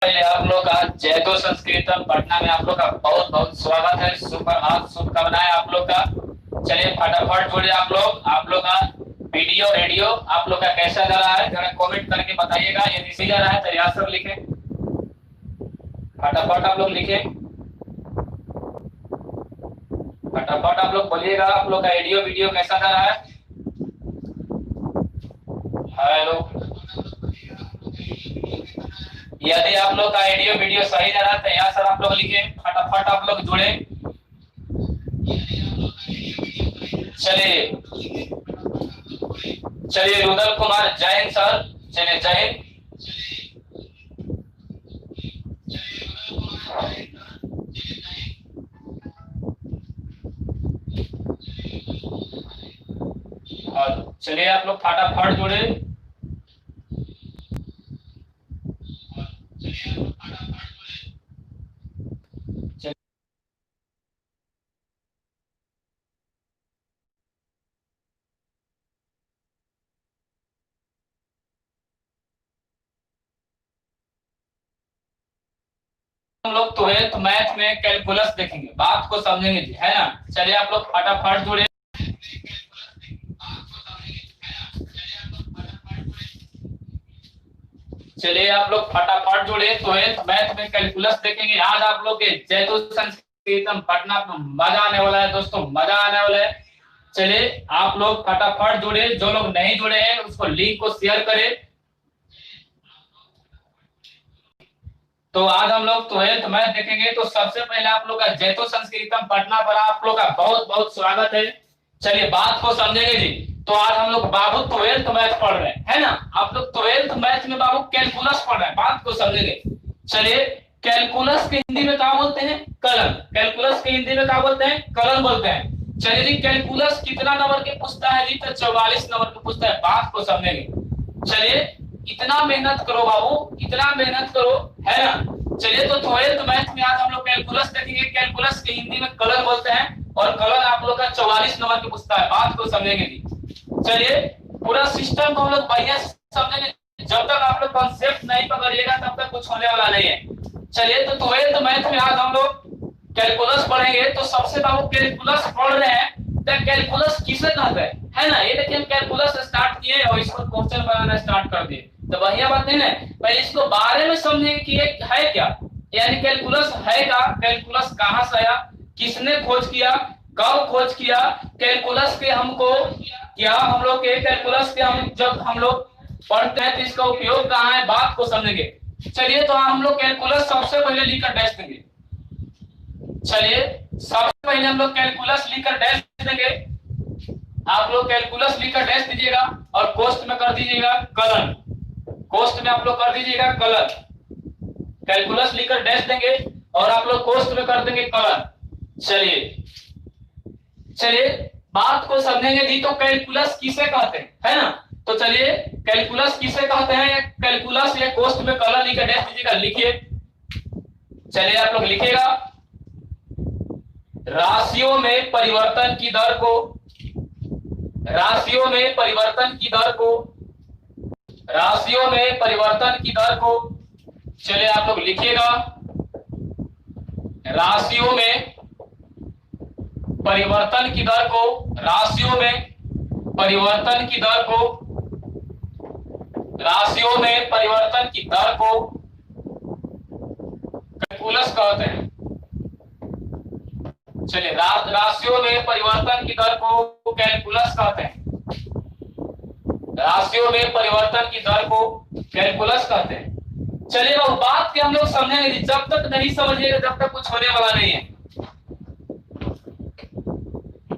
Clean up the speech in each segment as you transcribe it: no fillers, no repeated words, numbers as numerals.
पहले आप लोग का जयतो संस्कृतम पटना में आप लोग का बहुत बहुत स्वागत है। सुप्रभात, शुभकामनाएं आप लोग का। चलिए फटाफट जुड़े आप लोग का वीडियो रेडियो आप लोग का कैसा जा रहा है जरा कमेंट करके बताइएगा। यदि सही जा रहा है तो यहाँ सब लिखें, फटाफट आप लोग लिखें, फटाफट आप लोग बोलिएगा आप लोग का ऑडियो वीडियो कैसा जा रहा है। हेलो, यदि आप लोग का ऑडियो वीडियो सही जा रहा है तो यहाँ सर आप लोग लिखे, फटाफट आप लोग जुड़े। चलिए चलिए रुदल कुमार जय हिंद सर, चलिए जय हिंद। और चलिए आप लोग फटाफट जुड़े। हम लोग ट्वेल्थ मैथ में कैलकुलस देखेंगे, बात को समझेंगे जी, है ना। चलिए आप लोग फटाफट जुड़े। चलिए आप लोग फटाफट जुड़े, ट्वेल्थ मैथ में कैलकुलस देखेंगे। आज आप लोग के जयतु संस्कृतम पटना पर मजा आने वाला है दोस्तों, मजा आने वाला है। चलिए आप लोग फटाफट जुड़े, जो लोग नहीं जुड़े हैं उसको लिंक को शेयर करें। तो आज हम लोग ट्वेल्थ मैथ देखेंगे। तो सबसे पहले आप लोग का जयतो संस्कृतम पटना पर आप लोग का बहुत बहुत स्वागत है। चलिए बात को समझेंगे जी। तो आज हम लोग बाबू ट्वेल्थ मैथ पढ़ रहे हैं, है ना। आप लोग ट्वेल्थ मैथ में बाबू कैलकुलस पढ़ रहे हैं, बात को समझेंगे। चलिए कैलकुलस के हिंदी में क्या बोलते हैं? कलन। कैलकुलस के हिंदी में क्या बोलते हैं? कलन बोलते हैं। चलिए जी, कैलकुलस कितना नंबर के पूछता है जी? तो 44 नंबर के पूछता है, बात को समझेंगे। चलिए इतना मेहनत करो बाबू, इतना मेहनत करो, है ना। चलिए तो ट्वेल्थ मैथ में आज हम लोग कैलकुलस देखेंगे। कैलकुलस के हिंदी में कलन बोलते हैं और कलन आप लोग का 44 नंबर के पूछता है, बात को समझेंगे जी। चलिए पूरा सिस्टम को हम लोग बढ़िया समझेंगे। जब तक आप लोग कॉन्सेप्ट नहीं पकड़िएगा तब तक कुछ होने वाला नहीं है। चलिए तो ट्वेल्थ मैथ में आज हम लोग कैलकुलस पढ़ेंगे। तो सबसे बाबू कैलकुलस पढ़ रहे हैं तो कैलकुलस किसे कहते हैं, है ना। ये देखिए हम कैलकुलस स्टार्ट किए और इसको क्वेश्चन बनाना स्टार्ट कर दिए, तो बढ़िया बात है ना। पहले इसको बारे में समझेंगे कि ये है क्या, यानी कैलकुलस है क्या, कैलकुलस कहाँ से आया, किसने खोज किया, कब खोज किया, कैलकुलस के हमको क्या हम लोग के कैलकुलस के हम जब हम लोग पढ़ते हैं तो इसका उपयोग कहाँ है, बात को समझेंगे। चलिए तो हम लोग कैलकुलस सबसे पहले लिखकर डैश देंगे। चलिए सबसे पहले हम लोग कैलकुलस लिखकर डैश देंगे। आप लोग कैलकुलस लिखकर डैश दीजिएगा और कोष्ठ में कर दीजिएगा कलन। कोष्ठ में आप लोग कर दीजिएगा कलन। कैलकुलस लिखकर डैश देंगे और आप लोग कोष्ठ में कर देंगे कलन। चलिए चलिए बात को समझेंगे जी। तो कैलकुलस किसे कहते हैं, है ना। तो चलिए कैलकुलस किसे कहते हैं, कैलकुलस या कोष्ठ में कलन लिखकर डैश दीजिएगा, लिखिए। चलिए आप लोग लिखिएगा, राशियों में परिवर्तन की दर को, राशियों में परिवर्तन की दर को, राशियों में परिवर्तन की दर को। चलिए आप लोग लिखिएगा, राशियों में परिवर्तन की दर को, राशियों में परिवर्तन की दर को, राशियों में परिवर्तन की दर को कैलकुलस कहते हैं। चलिए राशियों में परिवर्तन की दर को कैलकुलस कहते हैं, राशियों में परिवर्तन की दर को कैलकुलस कहते हैं। चलिए वो बात के हम लोग समझेंगे, जब तक नहीं समझिएगा तब तक कुछ होने वाला नहीं है।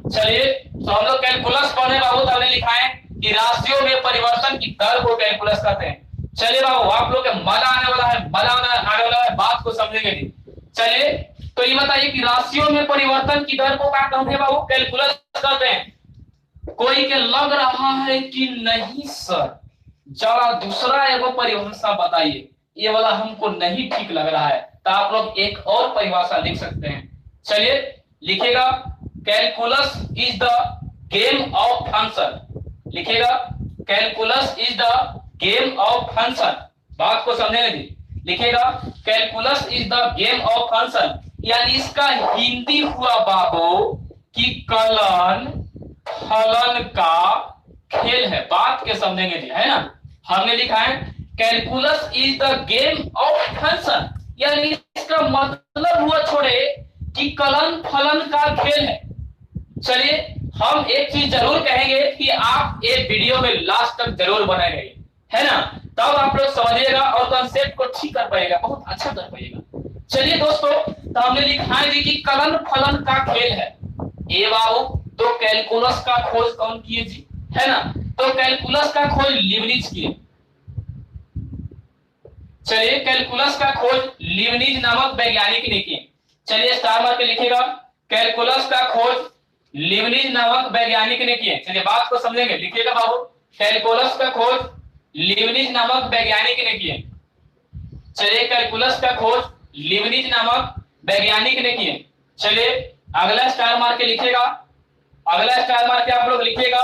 चलिए तो हम लोग कैलकुलस पढ़ने बाबू हमने लिखा है कि राशियों में परिवर्तन की दर को कैलकुलस कहते हैं। चलिए बाबू आप लोग के मजा आने वाला है, मजा आने वाला है, बात को समझेंगे जी। चलिए तो ये बताइए कि राशियों में परिवर्तन की दर को क्या कहते हैं बाबू? कैलकुलस कहते हैं। कोई के लग रहा है कि नहीं सर, जरा दूसरा एगो परिभाषा बताइए, ये वाला हमको नहीं ठीक लग रहा है, तो आप लोग एक और परिभाषा लिख सकते हैं। चलिए लिखिएगा, calculus is the game of function, लिखिएगा calculus is the game of function. बात को समझेंगे जी। लिखेगा calculus is the game of function, यानी इसका हिंदी हुआ बाबू कि कलन फलन का खेल है। बात के समझेंगे जी, है ना। हमने लिखा है calculus is the game of function, यानी इसका मतलब हुआ छोड़े कि कलन फलन का खेल है। चलिए हम एक चीज जरूर कहेंगे कि आप ये वीडियो में लास्ट तक जरूर बने रहिए, है ना, तब आप लोग समझिएगा और कंसेप्ट को ठीक कर पाएगा, बहुत अच्छा कर पाएगा। चलिए दोस्तों, तो हमने लिखा है कि कलन फलन का खेल है। ए बाबू, तो कैलकुलस का खोज कौन किए जी, है ना, तो कैलकुलस का खोज लीबनिज किए। चलिए कैलकुलस का खोज लीबनिज नामक वैज्ञानिक ने किए। चलिए स्टार मार के लिखेगा कैलकुलस का खोज लीबनिज नामक वैज्ञानिक ने किए। चलिए बात को समझेंगे, लिखिएगा बाबू कैलकुलस का खोज लीबनिज नामक वैज्ञानिक ने किए। चलिए कैलकुलस का खोज लीबनिज नामक वैज्ञानिक ने किए। चलिए अगला स्टार मार के लिखेगा, अगला स्टार मार के आप लोग लिखिएगा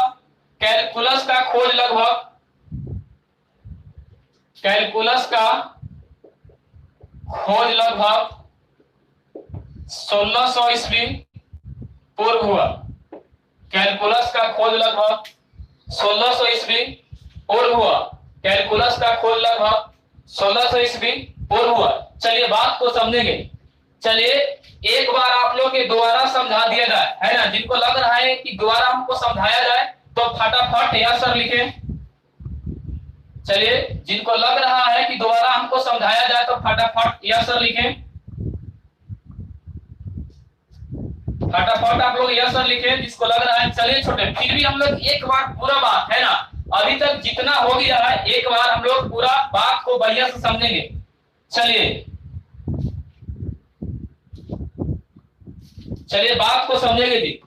कैलकुलस का खोज लगभग, कैलकुलस का खोज लगभग 1600 ईस्वी पूर्व हुआ। कैलकुलस का खोज लगभग 1600 ईस्वी पूर्व हुआ। कैलकुलस का खोज लगभग 1600 ईस्वी पूर्व हुआ। चलिए बात को समझेंगे। चलिए एक बार आप लोग के दोबारा समझा दिया जाए, है ना, जिनको लग रहा है कि दोबारा हमको समझाया जाए तो फटाफट यस सर लिखें। चलिए जिनको लग रहा है कि दोबारा हमको समझाया जाए तो फटाफट यस सर लिखें, फटाफट आप लोग यस सर लिखें जिसको लग रहा है। चलिए छोटे, फिर भी हम लोग एक बार पूरा बात, है ना, अभी तक जितना हो गया है एक बार हम लोग पूरा बात को बढ़िया से समझेंगे। चलिए बात को समझेंगे जी।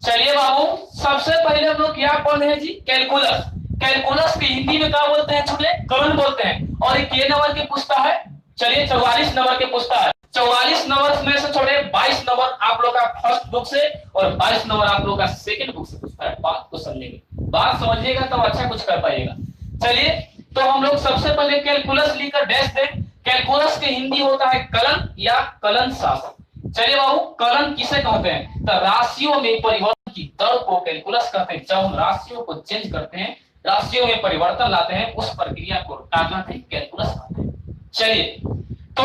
चलिए बाबू, सबसे पहले हम लोग क्या पढ़ रहे हैं जी, कैलकुलस। कैलकुलस की हिंदी में क्या बोलते हैं छोटे, कलन बोलते हैं। और ये नंबर की पूछता है, चलिए 44 नंबर के पूछता है। 44 नंबर में से छोटे 22 नंबर आप लोग का फर्स्ट बुक से और 22 नंबर आप लोग का सेकंड बुक से पूछता है। बात को समझेंगे, बात समझिएगा तब अच्छा कुछ कर पाइएगा। चलिए तो हम लोग सबसे पहले कैलकुलस लिखकर डैश दें। कैलकुलस के हिंदी होता है कलन या कलन शास्त्र। चलिए बाबू, कलन किसे कहते हैं, तो राशियों में परिवर्तन की दर को कैलकुलस कहते हैं। जब हम राशियों को चेंज करते हैं, राशियों में परिवर्तन लाते हैं, उस प्रक्रिया को कहते हैं कैलकुलस कहते हैं। चलिए तो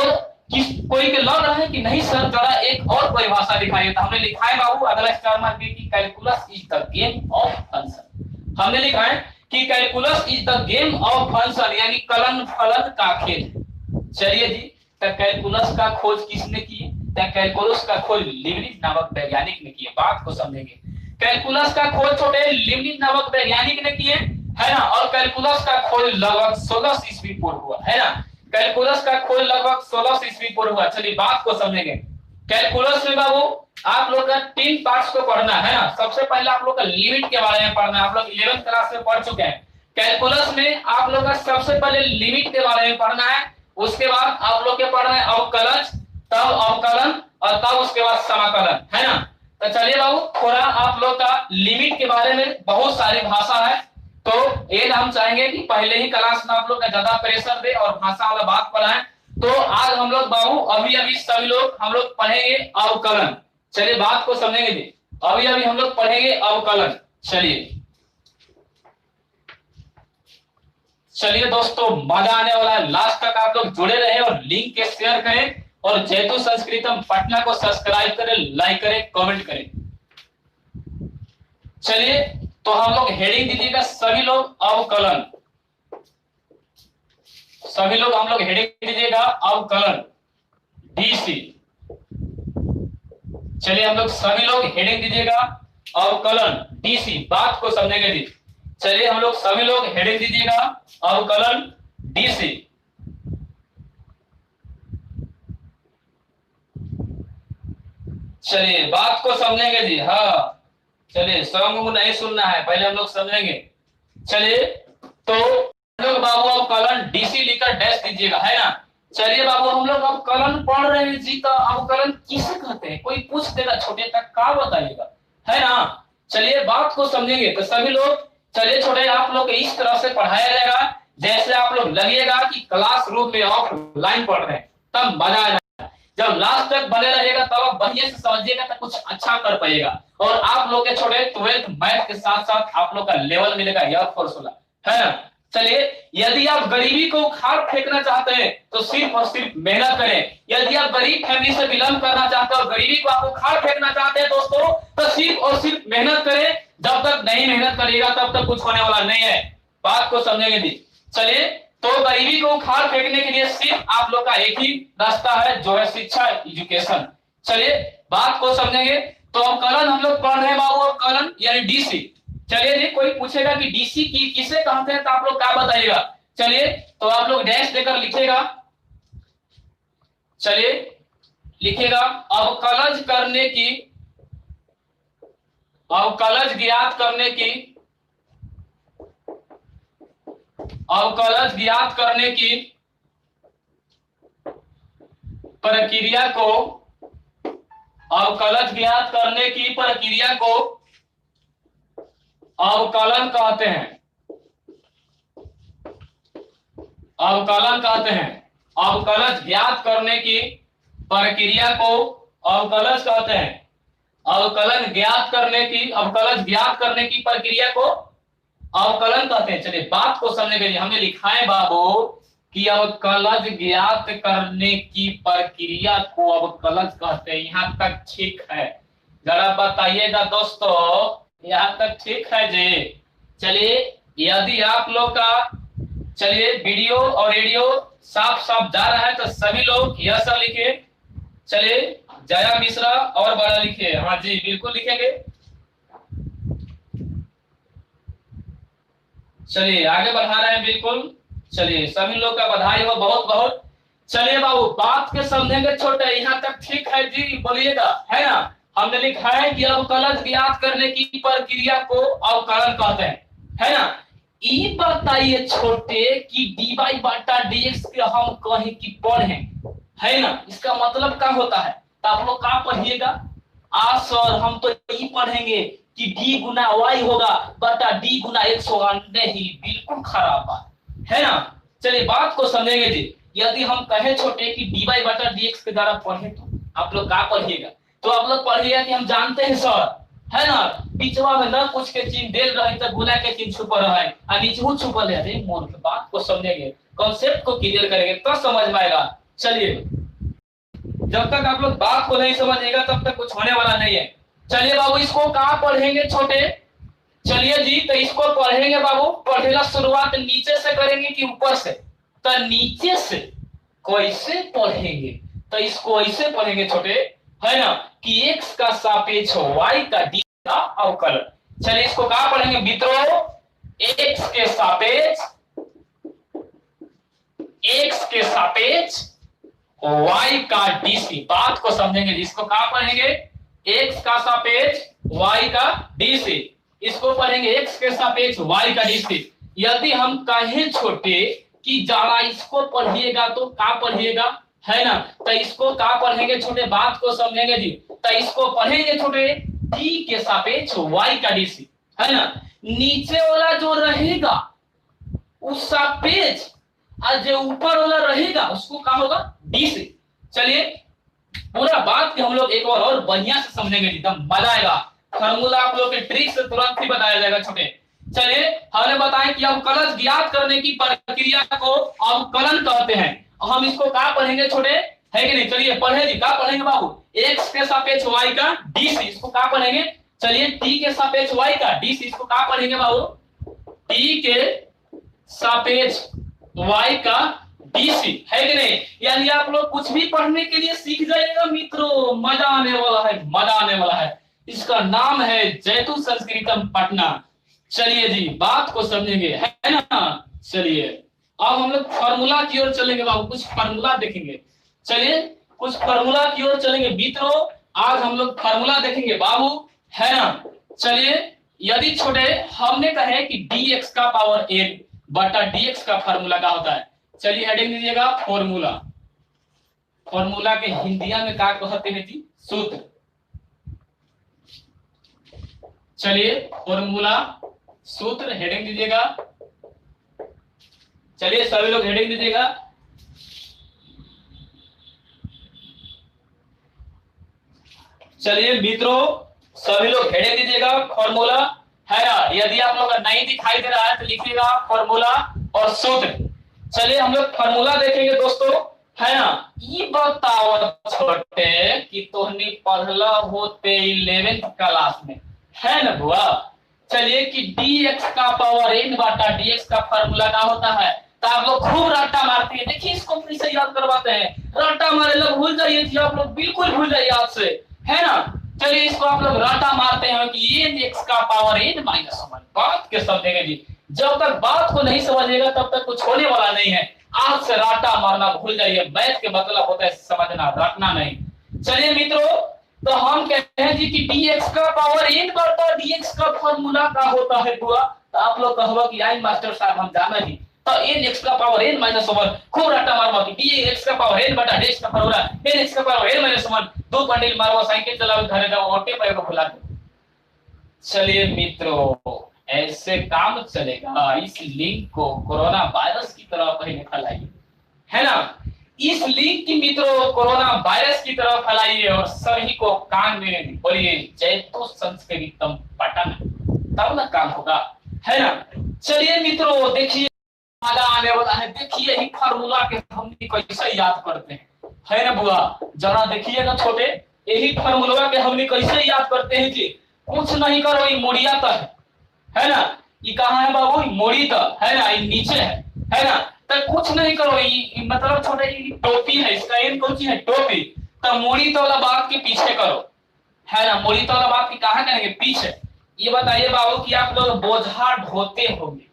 कोई के लग रहा है कि नहीं सर जरा एक और परिभाषा दिखाइए, तो हमने लिखा है बाबू अगला स्टार मार के कि calculus is the game of function. हमने लिखा है कि calculus is the game of function, यानी कलन फलन का खेल है। चलिए जी, तो कैलकुलस का खोज किसने की, कैलकुलस का खोज लीबनिज नामक वैज्ञानिक ने किए। बात को समझेंगे, कैलकुलस का खोज छोटे लीबनिज नामक वैज्ञानिक ने किए, है ना, और कैलकुलस का खोज लगभग 1600 ईस्वी पूर्व हुआ, है ना, कैलकुलस का खोज लगभग 1600 ईस्वी पूर्व हुआ। चलिए बात को समझेंगे। कैलकुलस में बाबू आप लोग का 3 पार्ट्स को पढ़ना है ना। सबसे पहले आप लोग का लिमिट के बारे में पढ़ना है, आप लोग 11th क्लास में पढ़ चुके हैं। कैलकुलस में आप लोग का सबसे पहले लिमिट के बारे में पढ़ना है, उसके बाद आप लोग के पढ़ना है अवकलज, तब अवकलन और तब उसके बाद समाकलन, है ना। तो चलिए बाबू थोड़ा आप लोग का लिमिट के बारे में बहुत सारी भाषा है, तो ये हम चाहेंगे कि पहले ही क्लास में आप लोग का ज्यादा प्रेशर दे और भाषा वाला बात पढ़ाएं। तो आज हम लोग बाबू अभी सभी लोग हम लोग पढ़ेंगे अवकलन। चलिए बात को समझेंगे जी, अभी हम लोग पढ़ेंगे अवकलन। चलिए दोस्तों, मजा आने वाला है, लास्ट तक आप लोग जुड़े रहे और लिंक के शेयर करें और जैतु संस्कृतम पटना को सब्सक्राइब करें, लाइक करें, कमेंट करें। चलिए तो हम लोग हेडिंग दीजिएगा सभी लोग अवकलन, सभी लोग हम लोग हेडिंग दीजिएगा अवकलन डीसी। चलिए हम लोग सभी लोग हेडिंग दीजिएगा अवकलन डीसी। बात को समझेंगे जी। चलिए हम लोग सभी लोग हेडिंग दीजिएगा अवकलन डीसी। चलिए बात को समझेंगे जी। हाँ चलिए सॉन्ग नहीं सुनना है, पहले हम लोग समझेंगे। चलिए तो हम लोग बाबू अवकलन डीसी लिखकर डैश दीजिएगा, है ना। चलिए बाबू हम लोग अवकलन पढ़ रहे हैं जी, तो अवकलन किसे कहते हैं, कोई पूछ देगा छोटे तक का बताइएगा, है ना। चलिए बात को समझेंगे तो सभी लोग, चलिए छोटे आप लोग इस तरह से पढ़ाया जाएगा जैसे आप लोग लगेगा कि क्लासरूम में ऑफलाइन पढ़ रहे हैं, तब मजा आएगा। जब लास्ट तक बने रहेगा तब आप बढ़िया से समझिएगा तो कुछ अच्छा कर पाएगा। और आप लोग के छोटे 12th मैथ के साथ साथ आप लोग का लेवल मिलेगा एयरफोर्स वाला, है ना। चलिए, यदि आप गरीबी को उखाड़ फेंकना चाहते हैं तो सिर्फ और सिर्फ मेहनत करें। यदि आप गरीब फैमिली से बिलोंग करना चाहते हो, गरीबी को आप उखाड़ फेंकना चाहते हैं दोस्तों, तो सिर्फ और सिर्फ मेहनत करें। जब तक नहीं मेहनत करिएगा तब तक कुछ होने वाला नहीं है। बात को समझेंगे जी। चलिए, तो गरीबी को उखाड़ फेंकने के लिए सिर्फ आप लोग का एक ही रास्ता है, जो है शिक्षा, एजुकेशन। चलिए, बात को समझेंगे। तो अवकलन हम लोग पढ़ रहे हैं बाबू, अवकलन यानी डीसी। चलिए जी, कोई पूछेगा कि डीसी की किसे कहते हैं तो आप लोग क्या बताइएगा। चलिए, तो आप लोग डैश देकर लिखेगा। चलिए, लिखेगा अवकलज करने की, अवकलज ज्ञात करने की, अवकलज ज्ञात करने की प्रक्रिया को, अवकलज ज्ञात करने की प्रक्रिया को अवकलन कहते हैं, अवकलन कहते हैं। अवकलज ज्ञात करने की प्रक्रिया को अवकलज कहते हैं। अवकलन ज्ञात करने की, अवकलज ज्ञात करने की प्रक्रिया को अवकलन कहते हैं। चलिए, बात को समझने के लिए हमने लिखा है बाबू कि अवकलज ज्ञात करने की प्रक्रिया को अवकलज कहते हैं। यहां तक ठीक है? जरा बताइएगा दोस्तों, यहां तक ठीक है जी? चलिए, यदि आप लोग का, चलिए, वीडियो और रेडियो साफ साफ जा रहा है तो सभी लोग यस सर लिखिए। चलिए, जया मिश्रा और बड़ा लिखिए। हाँ जी, बिल्कुल लिखेंगे। चलिए, आगे बढ़ा रहे हैं बिल्कुल। चलिए, सभी लोग का बधाई हो बहुत बहुत। चलिए बाबू, बात के समझेंगे छोटे, यहाँ तक ठीक है जी? बोलिएगा, है ना। हमने लिखा है कि अवकलज ज्ञात करने की प्रक्रिया को अवकलन कहते हैं, है ना। ये बताइए छोटे कि dy बटा dx के हम कहें कि पढ़े, है ना, इसका मतलब क्या होता है? तो आप लोग क्या पढ़िएगा? सर हम तो ये पढ़ेंगे कि d गुना y होगा बटा d गुना x होगा। नहीं, बिल्कुल खराब बात है ना। चलिए, बात को समझेंगे जी। यदि हम कहे छोटे कि dy बटा dx के द्वारा पढ़े तो आप लोग क्या पढ़िएगा? तो आप लोग पढ़िएगा कि हम जानते हैं सर, है ना, बीचवा में न कुछ के चिन्ह देल रहे तो गुना के चिन्ह छुपल रहे आ नीचहू छुपल है। अरे मोर के बात को समझेंगे, कॉन्सेप्ट को क्लियर करेंगे तो समझ में आएगा। चलिए, जब तक आप लोग बात को नहीं समझेगा तब तक कुछ होने वाला नहीं है। चलिए बाबू, इसको कहाँ पढ़ेंगे छोटे? चलिए जी, तो इसको पढ़ेंगे बाबू, पढ़ेला शुरुआत नीचे से करेंगे कि ऊपर से? तो नीचे से। कैसे पढ़ेंगे? तो इसको ऐसे पढ़ेंगे छोटे, है ना, कि x का सापेक्ष y का d का अवकलन। चलिए, इसको कहाँ पढ़ेंगे मित्रों? x के सापेक्ष, x के सापेक्ष y का dc। बात को समझेंगे, इसको कहाँ पढ़ेंगे? x का सापेक्ष y का dc। इसको पढ़ेंगे x के सापेक्ष y का dc। यदि हम कहें छोटे कि जरा इसको पढ़िएगा तो क्या पढ़िएगा, है ना, तो इसको क्या पढ़ेंगे छोटे? बात को समझेंगे जी। तो इसको पढ़ेंगे छोटे t के सापेक्ष y का dc, है ना। नीचे वाला जो रहेगा उस सापेक्ष, और जो ऊपर वाला रहेगा उसको क्या होगा? dc। चलिए, पूरा बात के हम लोग एक और बढ़िया से समझेंगे, एकदम मजा आएगा। फार्मूला आप लोग के ट्रिक से तुरंत ही बताया जाएगा छोटे। चलिए, हमने बताया कि अवकलज ज्ञात करने की प्रक्रिया को अवकलन कहते हैं। हम इसको क्या पढ़ेंगे छोटे, है कि नहीं? चलिए पढ़े जी। क्या पढ़ेंगे बाबू? x के सापेक्ष y का dc। इसको क्या पढ़ेंगे? चलिए, t के सापेक्ष y का dc। इसको क्या पढ़ेंगे बाबू? t के सापेक्ष y का dc, है कि नहीं? यानी आप लोग कुछ भी पढ़ने के लिए सीख जाइएगा मित्रों, मजा आने वाला है, मजा आने वाला है। इसका नाम है जैतु संस्कृतम पटना। चलिए जी, बात को समझेंगे, है ना। चलिए, अब हम लोग फार्मूला की ओर चलेंगे बाबू, कुछ फार्मूला देखेंगे। चलिए, कुछ फार्मूला की ओर चलेंगे मित्रों। आज हम लोग फार्मूला देखेंगे बाबू, है ना। चलिए, यदि छोटे हमने कहे कि dx का पावर n बटा dx का फार्मूला क्या होता है? चलिए, हेडिंग दीजिएगा फॉर्मूला। फॉर्मूला के हिंदिया में क्या कहते हैं जी? सूत्र। चलिए, फॉर्मूला सूत्र, हेडिंग दीजिएगा। चलिए सभी लोग हेडिंग दीजिएगा। चलिए मित्रों सभी लोग हेडिंग दीजिएगा। फॉर्मूला है ना, यदि आप लोग नहीं दिखाई दे रहा है तो लिखिएगा फॉर्मूला और सूत्र। चलिए हम लोग फॉर्मूला देखेंगे दोस्तों, है ना। ये बताओ छोटे कि तोहनी पढ़ला होते 11th क्लास में, है ना बुआ। चलिए कि dx का पावर n बटा dx का फॉर्मूला क्या होता है, तो आप लोग खूब रट्टा मारते हैं। देखिए इसको फिर से याद करवाते हैं, रट्टा मारे लोग भूल जाइए जी, आप लोग बिल्कुल भूल जाइए आज से, है ना। चलिए इसको आप लोग रट्टा मारते हैं कि ये x का पावर n माइनस 1। बात के समझेंगे जी, जब तक बात को नहीं समझिएगा तब तक कुछ होने वाला नहीं है। आज से रट्टा मारना भूल जाइए, मैथ के मतलब होता है समझना, रटना नहीं। चलिए मित्रों तो हम कहते हैं जी कि dx का पावर n बटा dx का फॉर्मूला क्या होता है बुआ, तो आप लोग कहोगे कि आई मास्टर साहब हम जाना ही, तो n x का पावर n माइनस 1 खूब रट्टा मारवा कि dx का पावर n बटा dx का फॉर्मूला n x का पावर n माइनस 1। दो पंडिल मारवा, साइकिल चलाओ, घरे जाओ, ऑटे पे को भुला दो। चलिए मित्रों ऐसे काम चलेगा। इस लिंक को कोरोना वायरस की तरह पहले फैलाइए, है ना। इस लिंक की मित्रों कोरोना वायरस की तरह फैलाइए और सभी को कान में बोलिए जैतो संस्कृतम पठन, तब ना काम होगा, है ना। चलिए मित्रों देखिए मजा आने वाला है। देखिए ही फार्मूला के हम कैसे याद करते हैं, है ना बुआ। जरा देखिएगा छोटे, यही फार्मूला के हमने कैसे याद करते हैं जी। कुछ नहीं करो, ये मोड़िया तक है ना। ये कहाँ है बाबू, मोड़ी तक है ना, ये नीचे है ना। तो कुछ नहीं करो, ये मतलब छोटे टोपी है, इसका एम कौन सी है, टोपी। तो मोड़ी तो वाला बात के पीछे करो, है ना। मोड़ी तो वाला बात की कहाँ करेंगे, पीछे। ये बताइए बाबू कि आप लोग बोझा ढोते होंगे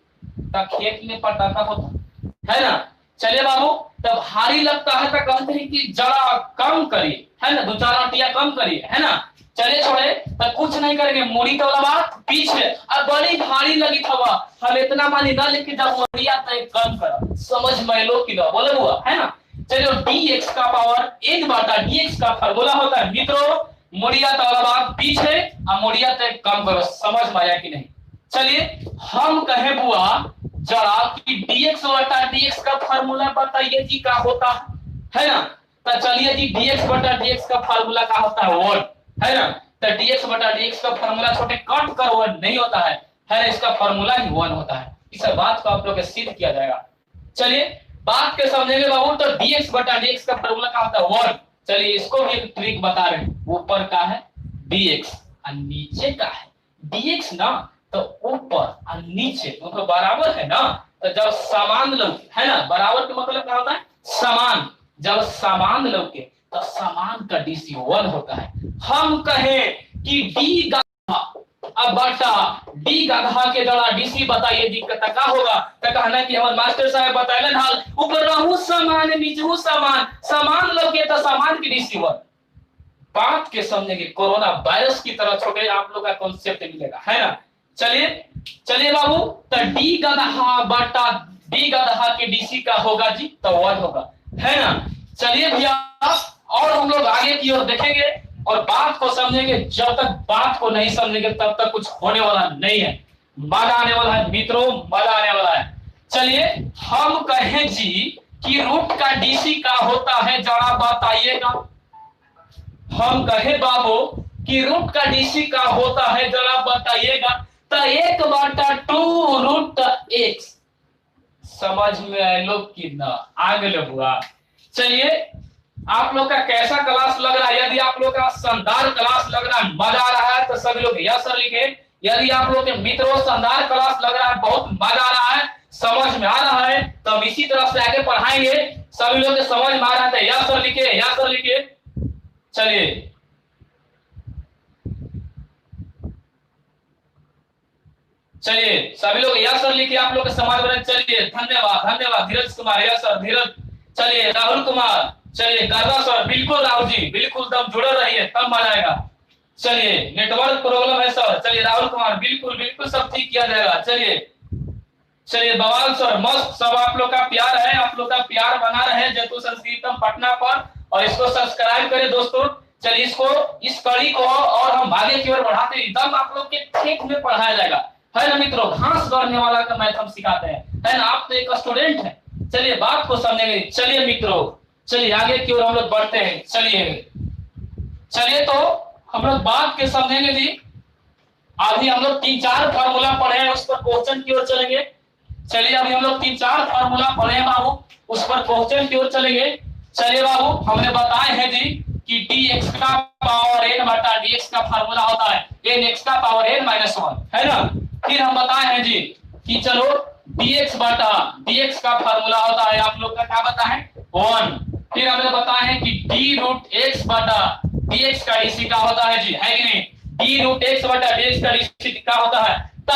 तब खेत में पटाखा होता है ना। चलिए बाबू तब भारी लगता है तो कहते हैं कि जरा कम करिए, है ना, 2-4 रोटियां कम करिए, है ना। चलिए छोड़े तो कुछ नहीं करेंगे, मूड़ी तो वाला बात पीछे। अब बड़ी भारी लगी थवा, हम इतना पानी ना लेके जब मोड़िया तो कम करो, समझ में लो कि ना बोले हुआ, है ना। चलिए dx का पावर n बटा dx का फॉर्मूला होता है मित्रों, मोड़िया तो वाला बात पीछे और मोड़िया तो कम करो, समझ में आया कि नहीं। चलिए हम कहे बुआ जरा कि dx बटा dx का फॉर्मूला बताइए जी क्या होता है ना। तो चलिए जी dx बटा dx का फॉर्मूला क्या होता है, 1, है ना। तो dx बटा dx का फॉर्मूला छोटे कट कर 1 नहीं होता है ना, इसका फॉर्मूला ही 1 होता है। इस बात को आप लोग सिद्ध किया जाएगा। चलिए बात के समझेंगे बाबू, तो dx बटा dx का फॉर्मूला क्या होता है, 1। चलिए इसको भी एक ट्रिक बता रहे हैं, ऊपर का है dx और नीचे का है dx ना, तो ऊपर और नीचे तो बराबर है ना। तो जब समान लोग, है ना, बराबर का मतलब क्या होता है, समान। जब समान लोग के तो समान का dc 1 होता है। हम कहें कि d गधा अब बटा d गधा के जरा dc बताइए जी का होगा, तो कहना कि हमारे मास्टर साहब बताए ढाल ऊपर रहू समान नीचे समान, समान लोग के तो समान की dc 1। बात के समझेंगे कोरोना वायरस की तरह छोटे आप लोग का कॉन्सेप्ट मिलेगा, है ना। चलिए बाबू तो डी गधा बटा डी गधा के डीसी का होगा जी तो 1 होगा, है ना। चलिए भैया और हम लोग आगे की ओर देखेंगे और बात को समझेंगे। जब तक बात को नहीं समझेंगे तब तक कुछ होने वाला नहीं है। मजा आने वाला है मित्रों, मजा आने वाला है। चलिए हम कहें जी कि रूट का डीसी का होता है, जरा बताइएगा। हम कहे बाबू कि रूट का डीसी का होता है, जरा बताइएगा। तो 1/2 रूट x, समझ में आए लोग कि ना, आगे लोग हुआ। चलिए आप लोग का कैसा क्लास लग रहा है, यदि आप लोग का शानदार क्लास लग रहा है, मजा आ रहा है तो सभी लोग यस सर लिखे। यदि आप लोग के मित्रों शानदार क्लास लग रहा है, बहुत मजा आ रहा है, समझ में आ रहा है, तो हम इसी तरह से आगे पढ़ाएंगे। सभी लोग के समझ में आ रहा है तो यस सर लिखे, यस सर लिखे। चलिए सभी लोग यस सर लिखिए, आप लोग के समाज में। चलिए धन्यवाद धन्यवाद धीरज कुमार, यस सर धीरज। चलिए राहुल कुमार, चलिए गर्दा सर, बिल्कुल राहुल जी बिल्कुल दम जुड़े रहिए तब मजा आएगा। चलिए नेटवर्क प्रॉब्लम है सर, चलिए राहुल कुमार बिल्कुल बिल्कुल सब ठीक किया जाएगा। चलिए बवाल सर मस्त, सब आप लोग का प्यार है, आप लोग का प्यार बना रहे जयतु संस्कृतम पटना पर, और इसको सब्सक्राइब करें दोस्तों। चलिए इसको इस कड़ी को और हम आगे की ओर बढ़ाते एकदम आप लोग के ठीक में पढ़ाया जाएगा, है ना मित्रों। घास गढ़ने वाला का मैथ हम सिखाते हैं, है ना। आप तो एक स्टूडेंट है, चलिए बात को समझेंगे। चलिए मित्रों, चलिए आगे की ओर हम लोग बढ़ते हैं। चलिए तो हम लोग बात के समझेंगे जी। अभी हम लोग 3-4 फार्मूला पढ़े हैं, उस पर क्वेश्चन की ओर चलेंगे। चलिए अभी हम लोग 3-4 फार्मूला पढ़े हैं बाबू, उस पर क्वेश्चन की ओर चलेंगे। चलिए बाबू, हमने बताए हैं जी कि dx का पावर n बटा dx का फार्मूला होता है nx का पावर n - 1, है ना। फिर हम बताए हैं जी कि चलो dx बटा dx का फार्मूला होता है, आप लोग का क्या बता है 1। फिर हमने बताया है कि d√x बटा dx का dc का होता है जी, है कि नहीं। d√x बटा dx का dc का होता है तो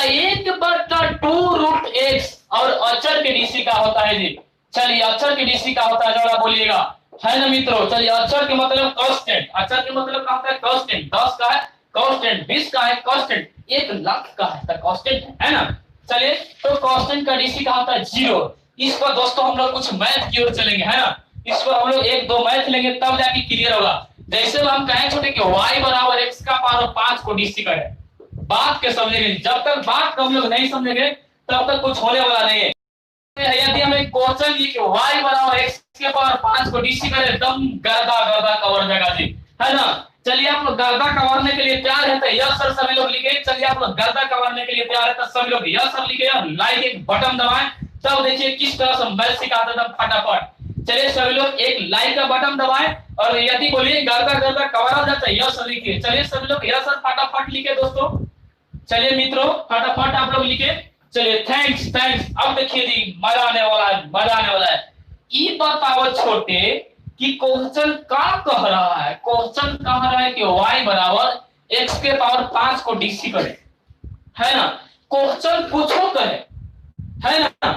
1/2√x और अचर के dc का होता है जी। चलिए अचर के dc का होता है, जरा बोलिएगा, है ना मित्रों। चलिए अचर के मतलब कांस्टेंट, अचर के मतलब क्या होता है कांस्टेंट। 10 का है कांस्टेंट, 20 का है कांस्टेंट, 1 लाख का है तो कांस्टेंट है ना। चलिए तो कांस्टेंट का डीसी का होता है 0। इस पर दोस्तों हम लोग कुछ मैथ की ओर चलेंगे, है ना। इस पर हम लोग 1-2 मैथ लेंगे तब जाके क्लियर होगा। जैसे हम कहें छोटे कि y बराबर x का पावर 5 को डीसी करें, बात के समझेंगे। जब तक बात को हम लोग नहीं समझेंगे तब तक कुछ होने वाला नहीं है। यदि हम एक क्वेश्चन ये कि y बराबर x के पावर 5 को डीसी करें, एकदम गर्दा गर्दा कवर जाएगा जी, है ना। चलिए आप लोग गर्दा कवरने के लिए तैयार है तो यस सर सभी लोग लिखे। चलिए आप लोग गर्दा कवरने के लिए तैयार है तो सभी लोग यस सर लिखे और लाइक एक बटन दबाएं, तब देखिए किस तरह से मैथ सिखाते हैं फटाफट। चलिए सभी लोग एक लाइक का बटन दबाएं और यदि बोलिए गर्दा गर्दा कवर हो जाता है यस सर लिखिए। चलिए सभी लोग यस सर फटाफट लिखे दोस्तों। चलिए मित्रों फटाफट आप लोग लिखे। चलिए थैंक्स। अब देखिए जी मजा आने वाला है, मजा आने वाला है। ये बताओ छोटे कि क्वेश्चन क्या कह रहा है। क्वेश्चन कह रहा है कि y बराबर x के पावर 5 को डीसी करे, है ना। क्वेश्चन पूछो करे, है ना,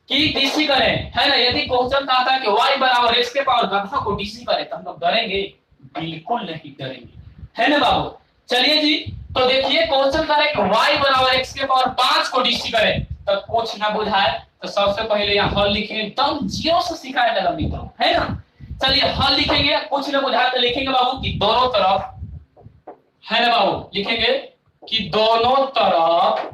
कि डीसी करें, है ना। यदि क्वेश्चन कहता है कि y बराबर x के पावर गधा को डीसी करे तो हम लोग डरेंगे? बिल्कुल नहीं डरेंगे, है ना बाबू। चलिए जी तो देखिए क्वेश्चन कह रहा है कि y बराबर x के पावर 5 को डीसी करे, तो कुछ ना बुझाए तो सबसे पहले यहाँ हल लिखेंगे, एकदम जियो से सिखाया जाएगा मित्रों, है ना। चलिए हल लिखेंगे, कुछ ना बुझाए तो लिखेंगे बाबू कि दोनों तरफ, है ना बाबू, लिखेंगे कि दोनों तरफ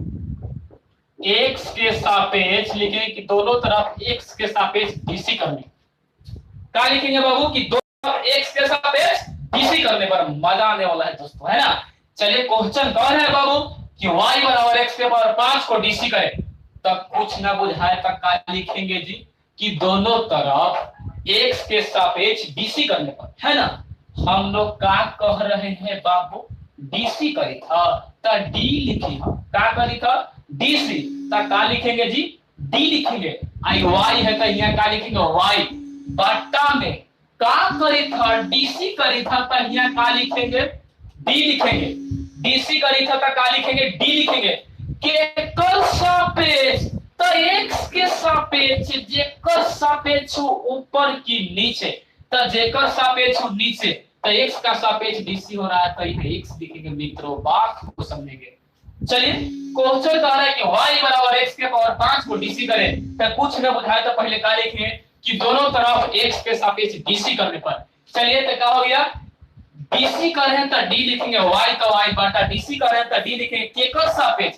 x के सापेक्ष, लिखेंगे कि दोनों तरफ x के सापेक्ष डीसी करने। क्या लिखेंगे बाबू कि दोनों तरफ x के सापेक्ष डीसी करने पर मजा आने वाला है दोस्तों, है ना। चलिए क्वेश्चन कह रहा है बाबू कि y बराबर x के पावर 5 को डीसी करे, तब कुछ ना बुझाए तक क्या लिखेंगे जी कि दोनों तरफ x के सापेक्ष डीसी करने पर, है ना। हम लोग क्या कह रहे हैं बाबू, डीसी करी था तो डी लिखी था, क्या करी था डीसी, तो क्या लिखेंगे जी डी लिखेंगे। आई y है तो यहाँ क्या लिखेंगे y बट्टा में क्या करी था डीसी करी था तो यहाँ क्या लिखेंगे डी लिखेंगे। डीसी करी था तो क्या लिखेंगे डी लिखेंगे। केकर सापेक्ष तो x के सापेक्ष, जेकर सापेक्ष ऊपर की नीचे, तो जेकर सापेक्ष नीचे तो x का सापेक्ष डीसी हो रहा है तो यहाँ x लिखेंगे मित्रों, बात को समझेंगे। चलिए क्वेश्चन कह रहा है कि y बराबर x के पावर 5 को डीसी करें, तो कुछ न बुझाए तो पहले क्या लिखेंगे कि दोनों तरफ x के सापेक्ष डीसी करने पर। चलिए तो क्या हो गया, डीसी कर रहे हैं तो डी लिखेंगे, y का y बटा डीसी कर रहे हैं तो डी लिखेंगे। केकर सापेक्ष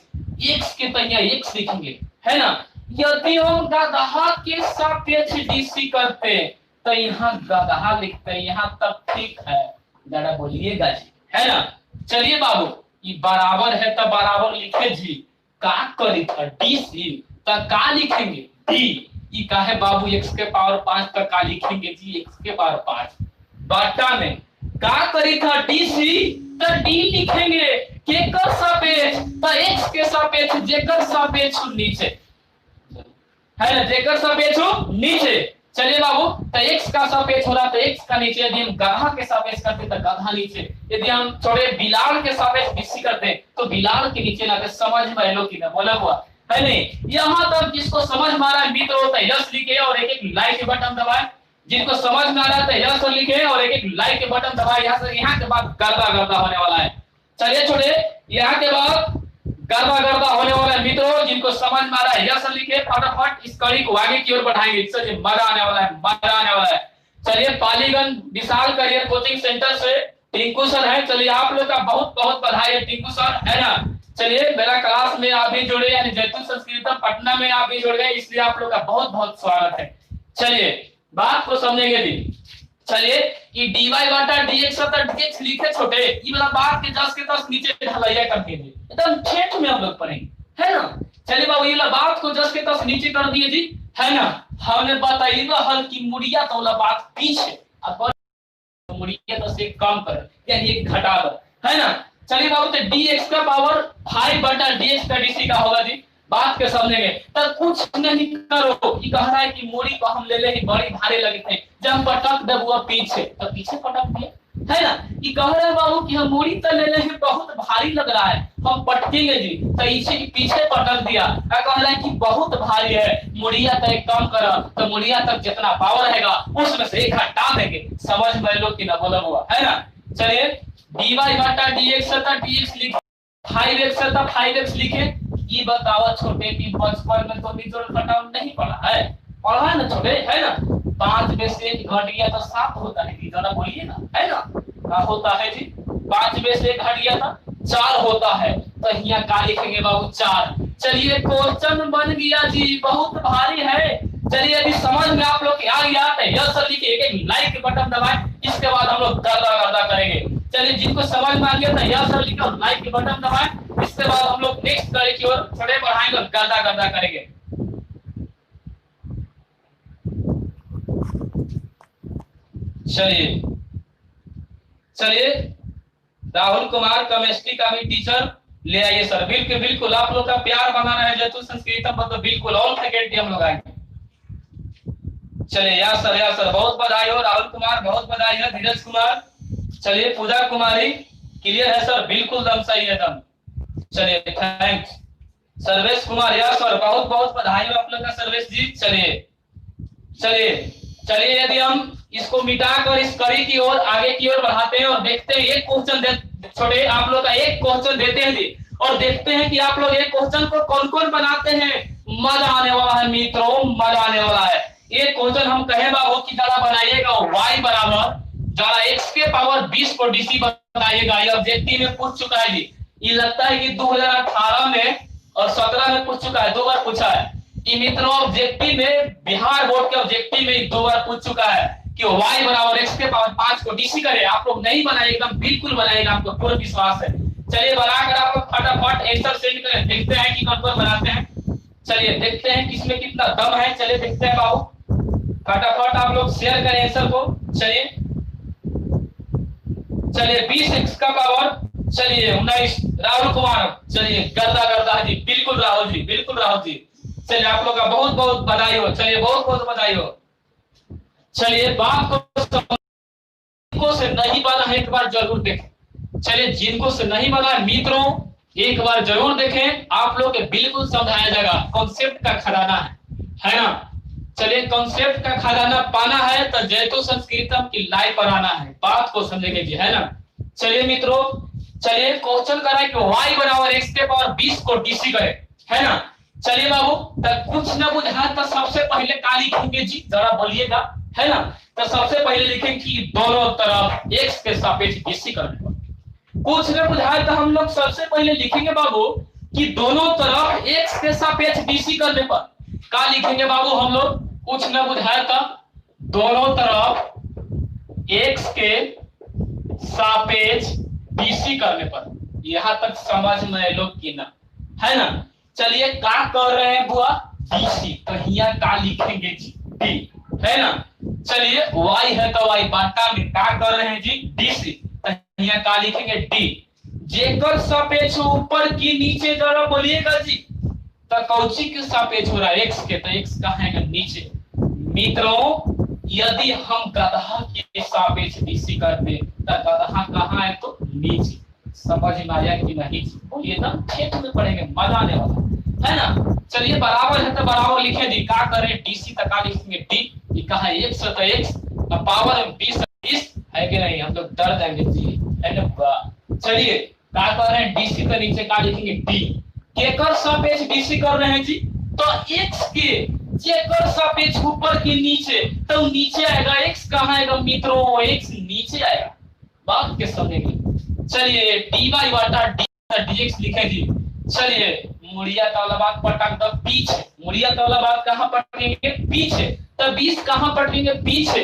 x के तो यहाँ x लिखेंगे, है ना। यदि हम गधा के सापेक्ष डीसी करते तो यहाँ गधा लिखते, यहाँ तक ठीक है, जरा बोलिएगा जी, है ना। चलिए बाबू ये बराबर है तो बराबर लिखे जी, का करी था डीसी तो का लिखेंगे डी। ये का है बाबू x के पावर 5 तो का लिखेंगे जी x के पावर 5 बटा में का करी था डीसी तो डी लिखेंगे। केकर सापेक्ष तो x के सापेक्ष, जेकर सापेक्ष नीचे, है ना, जेकर सापेक्ष नीचे। चलिए बाबू तो x का सापेक्ष हो रहा तो x का नीचे, यदि हम गधा के सापेक्ष करते तो गधा नीचे, यदि हम छोटे बिलाल के सापेक्ष डीसी करते तो बिलाल के नीचे लाते। समझ में लो कि ना बोला हुआ है नहीं। यहाँ तक जिसको समझ में आ रहा है मित्र होता है यस लिखे और एक एक लाइक के बटन दबाए। जिनको समझ में आ रहा है यस लिखे और एक एक लाइक के बटन दबाए। यहाँ से यहाँ के बाद गर्दा गर्दा होने वाला है। चलिए छोटे यहाँ के बाद गर्दा गर्दा होने वाला है मित्रों। जिनको समझ में आ रहा है यस लिखे, फटाफट इस कड़ी को आगे की ओर बढ़ाएंगे, इससे मजा आने वाला है, मजा आने वाला है। चलिए पालीगंज विशाल करियर कोचिंग सेंटर से टिंकू सर है। चलिए आप लोग का बहुत बहुत बधाई है टिंकू सर, है ना। चलिए मेरा क्लास में आप भी जुड़े, यानी जैतून संस्कृत पटना में आप भी जुड़ गए, इसलिए आप लोग का बहुत बहुत स्वागत है। चलिए बात को समझेंगे जी। चलिए कि dy बटा dx होता dx लिखे छोटे, ये वाला बात के 10 के 10 नीचे ढलैया कर दीजिए, एकदम ठेठ में हम लोग पढ़ेंगे, है ना। चलिए बाबू ये वाला बात को 10 के 10 नीचे कर दिए जी, है ना। हमने बताइएगा हल की मुड़िया तो वाला बात पीछे, अब मुड़िया तो से कम कर यानी एक घटा दो, है ना। चलिए बाबू तो dx का पावर 5 बटा dx का dt का होगा जी। बात के समझेंगे तो कुछ नहीं करो, ये कह रहा है कि मूड़ी को हम ले ले ही बड़ी भारी लगे थे, जब पटक दे वो पीछे तो पीछे पटक दिया, है ना। ये कह रहे हैं बाबू कि हम मूड़ी तो ले ले ही बहुत भारी लग रहा है, हम पटकेंगे जी तो इसे पीछे पटक दिया, कह रहा है कि बहुत भारी है, मुड़िया तक कम करो तो मुड़िया तक जितना पावर रहेगा उसमें से एक हटा देंगे। समझ में लो कि ना बोला हुआ, है ना। चलिए dy बटा dx होता dx लिखे, 5x होता 5x लिखे। ये बताओ छोटे की बचपन में तो निचोड़ घटाव नहीं पढ़ा है, पढ़ा है ना छोटे, है ना। 5 में से 1 घट गया तो 7 होता है, जरा बोलिए ना, है ना। क्या होता है जी, 5 में से 1 घट गया था 4 होता है, तो यहाँ क्या लिखेंगे बाबू 4। चलिए क्वेश्चन बन गया जी, बहुत भारी है। चलिए अभी समझ में आप लोग आ गया तो यस सर लिखिए, लाइक के बटन दबाएं, इसके बाद हम लोग गर्दा गर्दा करेंगे। चलिए जिनको समझ में आ गया था यस सर लिखो, लाइक के बटन दबाएं, इसके बाद हम लोग नेक्स्ट करे की ओर थोड़े बढ़ाएंगे और गर्दा गर्दा करेंगे। चलिए चलिए राहुल कुमार केमिस्ट्री का भी टीचर ले आइए सर। बिल्कुल बिल्कुल आप लोग का प्यार बनाना है जैतु संस्कृतम तो बिल्कुल ऑल फैकल्टी हम लोग आएंगे। चलिए या सर बहुत बधाई हो राहुल कुमार, बहुत बधाई है धीरज कुमार। चलिए पूजा कुमारी क्लियर है सर, बिल्कुल दम सही है दम। चलिए थैंक्स। सर्वेश कुमार या सर बहुत बहुत बधाई हो आप लोग का सर्वेश जी। चलिए चलिए चलिए यदि हम इसको मिटाकर इस कड़ी की ओर आगे की ओर बढ़ाते हैं और देखते हैं एक क्वेश्चन छोटे आप लोग का एक क्वेश्चन देते हैं जी, और देखते हैं कि आप लोग एक क्वेश्चन को कौन कौन बनाते हैं। मजा आने वाला है मित्रों, मजा आने वाला है। एक क्वेश्चन हम कहें बाबू की जरा बनाइएगा y बराबर जरा x के पावर 20 को dc बताइएगा। ये ऑब्जेक्टिव में पूछ चुका है जी, ये लगता है कि 2018 में और 17 में पूछ चुका है, 2 बार पूछा है। ये मित्रों ऑब्जेक्टिव में बिहार बोर्ड के ऑब्जेक्टिव में 2 बार पूछ चुका है कि y बराबर x के पावर 5 को dc करे। आप लोग नहीं बनाए एकदम बिल्कुल बनाएगा, आपको पूरा विश्वास है। चलिए बनाकर आप लोग फटाफट आंसर सेंड करें, देखते हैं कि कौन कौन बनाते हैं। चलिए देखते हैं किसमें कितना दम है। चलिए देखते हैं बाबू, फटाफट आप लोग शेयर करें आंसर को। चलिए चलिए 20x का पावर, चलिए 19 राहुल कुमार। चलिए गर्दा गर्दा है जी, बिल्कुल राहुल जी, बिल्कुल राहुल जी। चलिए आप लोग का बहुत बहुत बधाई हो, चलिए बहुत बहुत बधाई हो। चलिए बात को से नहीं बना है एक बार जरूर देखें। चलिए जिनको से नहीं बना है मित्रों एक बार जरूर देखें, आप लोग के बिल्कुल समझाया जाएगा। कॉन्सेप्ट का खजाना है ना। चलिए कॉन्सेप्ट का खजाना पाना है तो जैतु संस्कृतम की लाइव पर आना है, बात को समझेंगे जी, है ना। चलिए मित्रों चलिए क्वेश्चन कर रहा है कि y बराबर x के पावर 20 को dc करे, है ना। चलिए बाबू तो कुछ न बुझा तो सबसे पहले क्या लिखेंगे जी, जरा बोलिएगा, है ना। तो सबसे पहले लिखेंगे कि दोनों तरफ x के सापेक्ष dc करने पर। कुछ न बुझाए तो हम लोग सबसे पहले लिखेंगे बाबू कि दोनों तरफ x के सापेक्ष dc करने पर। क्या लिखेंगे बाबू हम लोग, कुछ न बुझाए तो दोनों तरफ x के सापेक्ष dc करने पर। यहां तक समझ में लोग की ना, है ना। चलिए क्या कर रहे हैं बुआ dc, तो यहाँ क्या लिखेंगे जी d, है ना। चलिए y है तो y बाटा में क्या कर रहे हैं जी dc, तो यहाँ क्या लिखेंगे d। जेकर सापेक्ष ऊपर की नीचे जरा बोलिएगा जी, तो कौची के सापेक्ष हो रहा है x के, तो x का है नीचे। मित्रों यदि हम गधा के सापेक्ष dc कर दे तो गधा कहाँ है तो नीचे। समझ में आया कि नहीं, बोलिए ना, खेत में पढ़ेंगे मजा आने वाला है ना। चलिए बराबर है तो बराबर लिखे दी, क्या करें dc तक का लिखेंगे d, ये कहा x है तो x का पावर 20 है कि नहीं, हम लोग डर जाएंगे जी, है ना। चलिए क्या कर रहे हैं dc के नीचे क्या लिखेंगे d। केकर सापेक्ष dc कर रहे हैं जी, तो x के जेकर सापेक्ष ऊपर के नीचे, तो नीचे आएगा x कहाँ आएगा मित्रों, x नीचे आएगा। बात के समझेंगे। चलिए dy बटा dx लिखे जी। चलिए मुड़िया वाला बात पटक दो पीछे, मुड़िया वाला बात कहाँ पटकेंगे पीछे, तो 20 कहाँ पढ़ेंगे पीछे,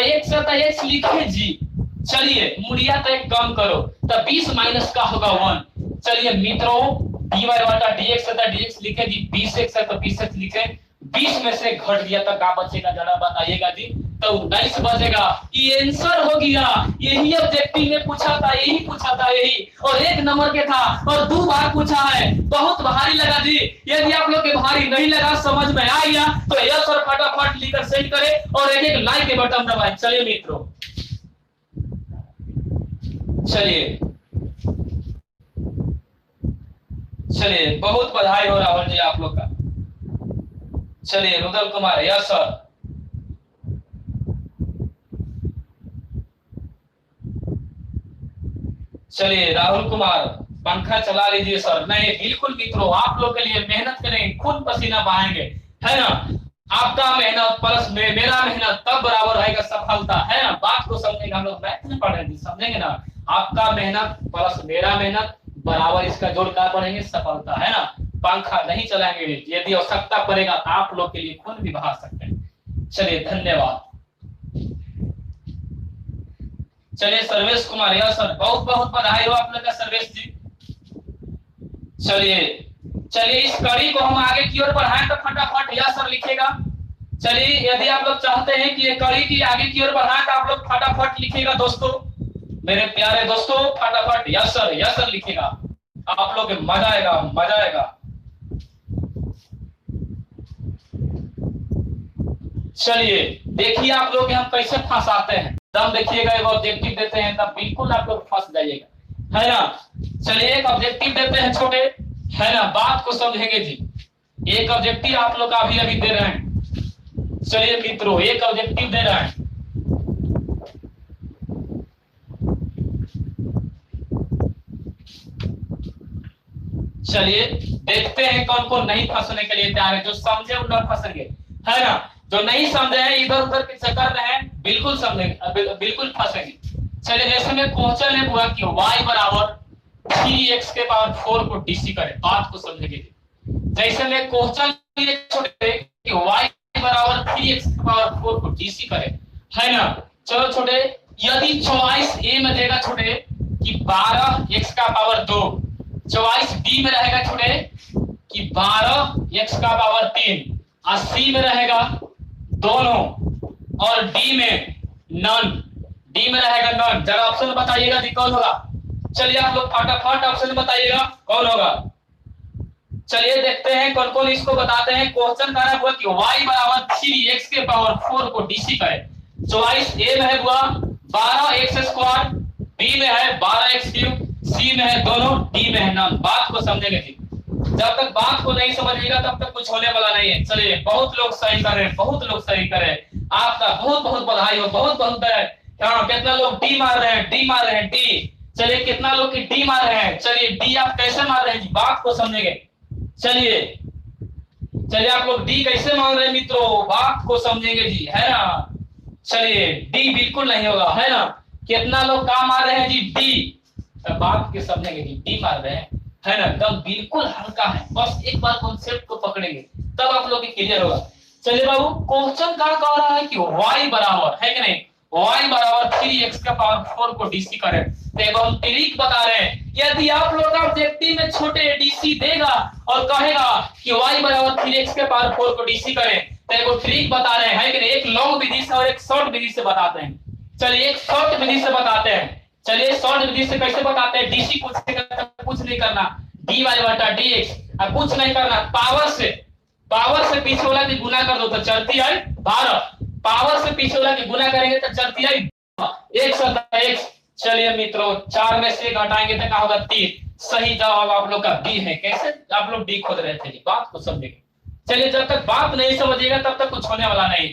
एक से तो x लिखे जी। चलिए मुड़िया तो एक कम करो, तो 20 माइनस का होगा 1। चलिए मित्रों dy बटा dx तथा dx लिखे जी, 20x है तो 20x लिखे, 20 में से घट दिया तो क्या बचेगा जरा बताइएगा जी, तो 19 बचेगा। ये आंसर हो गया, यही ऑब्जेक्टिव में पूछा था, यही पूछा था यही, और 1 नंबर के था और 2 बार पूछा है। बहुत भारी लगा जी, यदि आप लोग के भारी नहीं लगा, समझ में आ गया तो यस और फटाफट लिखकर सेंड करें और एक एक लाइक के बटन दबाएं। चलिए मित्रों, चलिए चलिए बहुत बधाई हो राहुल जी आप लोग का। चलिए रुदल कुमार, यस सर। चलिए राहुल कुमार, पंखा चला लीजिए सर। नहीं बिल्कुल मित्रों, आप लोग के लिए मेहनत करेंगे, खून पसीना बहाएंगे, है ना। आपका मेहनत प्लस मेरा मेहनत तब बराबर रहेगा सफलता, है ना। बात को समझेंगे, हम लोग मैथ में पढ़ रहे थे, समझेंगे ना। आपका मेहनत प्लस मेरा मेहनत बराबर, इसका जोड़ क्या पढ़ेंगे सफलता, है ना। पंखा नहीं चलाएंगे, यदि आवश्यकता पड़ेगा तो आप लोग के लिए खून भी बहा सकते हैं। चलिए धन्यवाद। चलिए सर्वेश कुमार, यह सर बहुत बहुत बधाई हो आप लोग का सर्वेश जी। चलिए चलिए इस कड़ी को हम आगे की ओर बढ़ाएं तो फटाफट यह सर लिखेगा। चलिए यदि आप लोग चाहते हैं कि ये कड़ी की आगे की ओर बढ़ाएं तो आप लोग फटाफट लिखिएगा दोस्तों, मेरे प्यारे दोस्तों, फटाफट यस सर लिखिएगा। आप लोग मजा आएगा, मजा आएगा। चलिए देखिए आप लोग हम कैसे फंसाते हैं, तब देखिएगा एक ऑब्जेक्टिव देते हैं तब बिल्कुल आप लोग फंस जाइएगा, है ना। चलिए एक ऑब्जेक्टिव देते हैं छोटे, है ना, बात को समझेंगे जी। एक ऑब्जेक्टिव आप लोग अभी अभी दे रहे हैं। चलिए मित्रों एक ऑब्जेक्टिव दे रहे हैं। चलिए देखते हैं कौन कौन नहीं फंसने के लिए तैयार है। जो समझे वो न फंसेंगे, है ना। जो नहीं समझे हैं इधर उधर के चक्कर में है, बिल्कुल समझेंगे, बिल्कुल फंसेंगे। चलिए जैसे मैं क्वेश्चन है हुआ कि y बराबर 3x के पावर 4 को डीसी करें, बात को समझेंगे। जैसे मैं क्वेश्चन छोटे कि y बराबर 3x के पावर 4 को डीसी करें, है ना। चलो छोटे, यदि चॉइस ए में देगा छोटे कि 12x का पावर 2, चॉइस बी में रहेगा छोटे कि 12x का पावर 3, और सी में रहेगा दोनों, और डी में नन, डी में रहेगा नन। जरा ऑप्शन बताइएगा जी कौन होगा। चलिए आप लोग फटाफट ऑप्शन बताइएगा कौन होगा। चलिए देखते हैं कौन कौन इसको बताते हैं। क्वेश्चन का हुआ कि y बराबर 3x के पावर 4 को डीसी करें। चॉइस ए में है हुआ 12x स्क्वायर, बी में है 12x क्यूब, सी में है दोनों, डी में है नन। बात को समझेंगे जी। जब तक बात को नहीं समझिएगा तब तक कुछ होने वाला नहीं है। चलिए बहुत लोग सही कर रहे हैं, बहुत लोग सही कर रहे हैं, आपका बहुत बहुत बधाई हो, बहुत बहुत कितना लोग डी मार रहे हैं, डी मार रहे हैं, डी। चलिए कितना लोग की डी मार रहे हैं। चलिए डी आप कैसे मार रहे हैं जी, बात को समझेंगे। चलिए चलिए आप लोग डी कैसे मार रहे हैं मित्रों, बात को समझेंगे जी, है ना। चलिए डी बिल्कुल नहीं होगा, है ना। कितना लोग काम मार रहे हैं जी डी, बात के समझेंगे जी, डी मार रहे हैं, है ना। एकदम बिल्कुल हल्का है, बस एक बार कॉन्सेप्ट को पकड़ेंगे तब आप लोग क्लियर होगा। चलिए बाबू क्वेश्चन क्या कह रहा है कि y बराबर है कि नहीं, y बराबर 3x का पावर 4 को डीसी करें। तो हम ट्रिक बता रहे हैं, यदि आप लोग ऑब्जेक्टिव में छोटे डीसी देगा और कहेगा कि y बराबर 3x के पावर 4 को डीसी करें, तो एक ट्रिक बता रहे हैं, है कि नहीं। एक लॉन्ग विधि से और एक शॉर्ट विधि से बताते हैं। चलिए एक शॉर्ट विधि से बताते हैं। चलिए शॉर्ट विधि से कैसे बताते हैं। डीसी कुछ नहीं करना, dy बटा dx, कुछ नहीं करना, पावर से पीछे वाला की गुना कर दो तो चलती है 12, पावर से पीछे वाला की गुना करेंगे तो चलती है 1 चलिए मित्रों 4 में से घटाएंगे तो क्या होगा 3। सही जवाब आप लोग का बी है। कैसे आप लोग डी खोज रहे थे, बात को समझेंगे। चलिए जब तक बात नहीं समझिएगा तब तक कुछ होने वाला नहीं।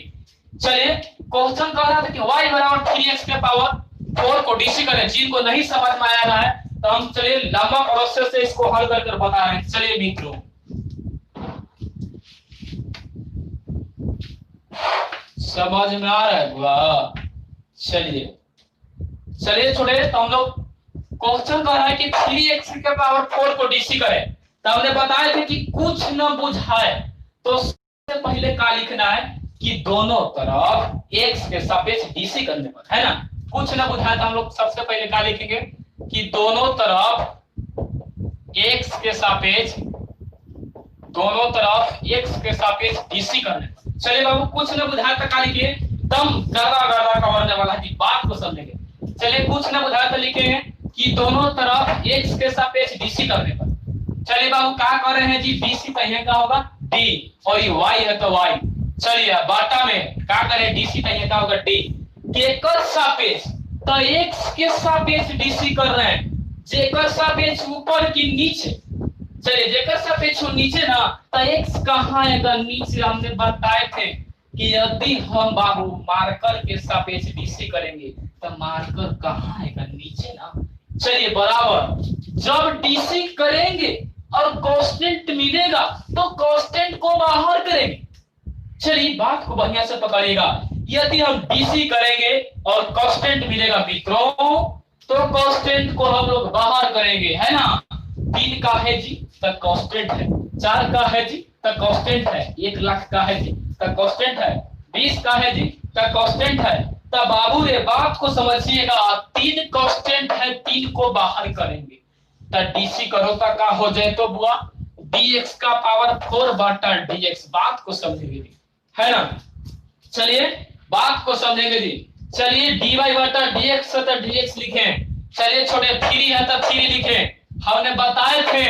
चलिए क्वेश्चन कह रहा था कि y बराबर 3x के पावर 4 को डीसी करें। जिनको नहीं समझ में आ रहा है तो हम चलिए लंबा प्रोसेस से इसको हल कर बता रहे हैं। चलिए मित्रों समझ में आ रहा है वाह। चलिए छोटे, तो हम लोग क्वेश्चन कर रहा है कि 3x के पावर 4 को डीसी करें। तो हमने बताया थे कि कुछ न बुझाए तो सबसे पहले क्या लिखना है, कि दोनों तरफ x के सापेक्ष डीसी करने पर, है ना। कुछ ना बुझाए तो हम लोग सबसे पहले क्या लिखेंगे कि दोनों तरफ x के सापेक्ष डीसी करने पर। चलिए बाबू कुछ ना बुझाए तो क्या लिखिए, दम गर्दा गर्दा कवरने वाला की बात को समझेंगे। चलिए कुछ ना बुझाए तो लिखेंगे कि दोनों तरफ x के सापेक्ष डीसी करने पर। चलिए बाबू क्या कर रहे हैं जी, डीसी कहिए क्या होगा d, और ये y है तो y। चलिए बाटा में क्या करें, डीसी कहिए क्या होगा d, केकर सापेक्ष, तो x के सापेक्ष डीसी कर रहे हैं, जेकर सापेक्ष ऊपर की नीचे। चलिए जेकर सापेक्ष नीचे ना, तो x कहाँ आएगा नीचे। हमने बताए थे कि यदि हम बाबू मार्कर के सापेक्ष डीसी करेंगे तो मार्कर कहाँ आएगा नीचे ना। चलिए बराबर, जब डीसी करेंगे और कांस्टेंट मिलेगा तो कांस्टेंट को बाहर करेंगे। चलिए बात को बढ़िया से पकड़िएगा, यदि हम डीसी करेंगे और कांस्टेंट मिलेगा मित्रों, तो कांस्टेंट को हम लोग बाहर करेंगे, है ना। 3 का है जी तो कांस्टेंट है, 4 का है जी तो कांस्टेंट है, 1 लाख का है जी तो कांस्टेंट है, 20 का है जी तो कांस्टेंट है। तो बाबू रे बात को समझिएगा, 3 कांस्टेंट है, 3 को बाहर करेंगे तो डीसी करो तो क्या हो जाए तो बुआ dx का पावर 4 बटा dx। बात को समझेंगे जी, है ना। चलिए बात को समझेंगे जी। चलिए dy बटा dx है तो dx लिखें। चलिए छोटे 3 है तो 3 लिखें। हमने बताए थे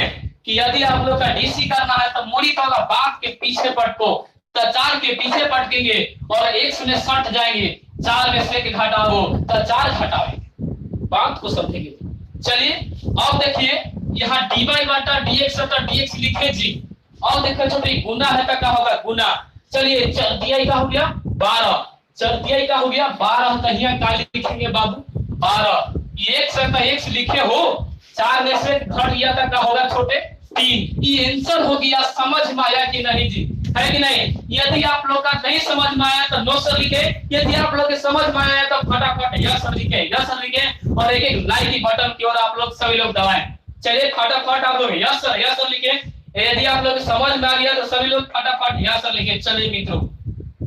कि यदि आप लोग का डीसी करना है तो मोड़ी वाला बात के पीछे पटको, तो 4 के पीछे पटकेंगे और 1 में सट जाएंगे, 4 में से घटाओ तो 4 घटाओ। बात को समझेंगे। चलिए अब देखिए यहाँ dy बटा dx है तो dx लिखे जी। और देखिए छोटे गुना है तो क्या होगा गुना। चलिए dy का हो गया 12, चल dy का हो गया 12, तो यहाँ क्या लिखेंगे बाबू 12। x है तो x लिखे हो, 4 में से घट गया तो क्या होगा छोटे 3। ये आंसर हो गया। समझ में आया कि नहीं जी, है कि नहीं। यदि आप लोग का नहीं समझ में आया तो नो सर लिखे, यदि आप लोग के समझ में आया तो फटाफट यस सर लिखे, यस सर लिखे, और एक लाइक की बटन की ओर आप लोग सभी लोग दबाएं। चलिए फटाफट आप लोग यस सर लिखे। यदि आप लोग समझ में आ गया तो सभी लोग फटाफट यस सर लिखे। चलिए मित्रों,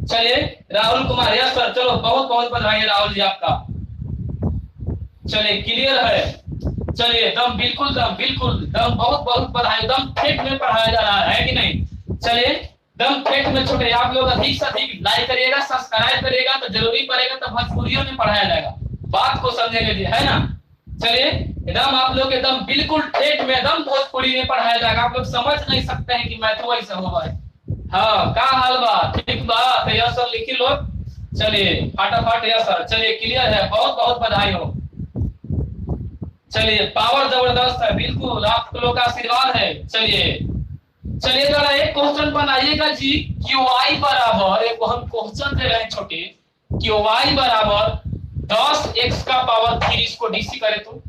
चलिए राहुल कुमार यस सर, चलो बहुत बहुत बधाई है राहुल जी आपका। चलिए क्लियर है। चलिए दम बिल्कुल दम बहुत बहुत बधाई। दम ठेठ में पढ़ाया जा रहा है कि नहीं। चलिए दम ठेठ में छोटे आप लोग अधिक से अधिक लाइक करिएगा, सब्सक्राइब करिएगा तो जरूरी पड़ेगा, तो भोजपुरियों में पढ़ाया जाएगा। बात को समझेंगे जी, है ना। चलिए एकदम आप लोग एकदम बिल्कुल ठेठ में एकदम भोजपुरी में पढ़ाया जाएगा। आप लोग समझ नहीं सकते हैं कि मैथ्रो ऐसा होगा। हाँ का हाल बा, ठीक बा, तो यह सर लिखी लो। चलिए फटाफट यह सर। चलिए क्लियर है, बहुत बहुत बधाई हो। चलिए पावर जबरदस्त है, बिल्कुल आप लोग का आशीर्वाद है। चलिए जरा एक क्वेश्चन बनाइएगा जी, qy बराबर, एक हम क्वेश्चन दे रहे हैं छोटे, qy बराबर 10x का पावर 3, इसको डीसी करे तो,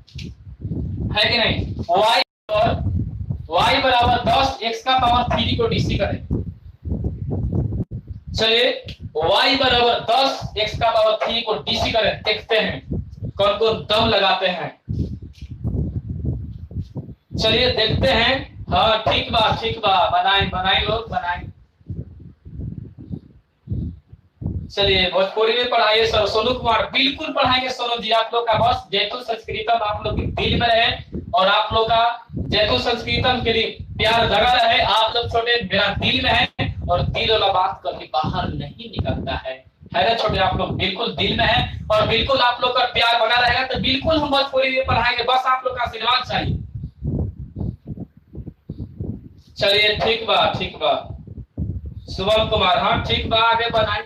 है कि नहीं। y बराबर 10x का पावर 3 को डीसी करे। चलिए y बराबर 10x का पावर 3 को डीसी करे, देखते हैं कौन कौन दम लगाते हैं। चलिए देखते हैं। हाँ ठीक बा, बनाए लोग बनाए। चलिए भोजपुरी में पढ़ाइए सर। सोनू कुमार बिल्कुल पढ़ाएंगे सोनू जी। आप लोग का बस जैतु संस्कृतम आप लोग के दिल में रहे, और आप लोग का जैतु संस्कृतम के लिए प्यार लगा रहे। आप लोग छोटे मेरा दिल में है, और दिल वाला बात कभी बाहर नहीं निकलता है ना छोटे। आप लोग बिल्कुल दिल में है, और बिल्कुल आप लोग का प्यार बना रहेगा, तो बिल्कुल हम भोजपुरी में पढ़ाएंगे। बस आप लोग का आशीर्वाद चाहिए। चलिए ठीक बा शुभम कुमार, हाँ ठीक बा, आगे बढ़ाए।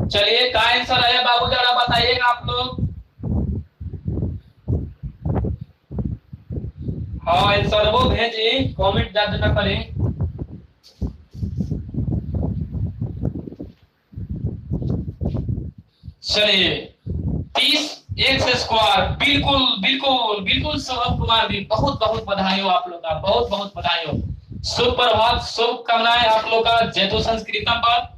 चलिए क्या आंसर है बाबू, जरा बताइएगा आप लोग। हाँ आंसर वो भेजिए, कमेंट ज्यादा न करें। चलिए 30x², बिल्कुल शुभम कुमार जी, बहुत बहुत बधाई हो आप लोग का, बहुत बहुत बधाई हो। सुप्रभात, शुभकामनाएं आप लोग का जैतु संस्कृतम पर।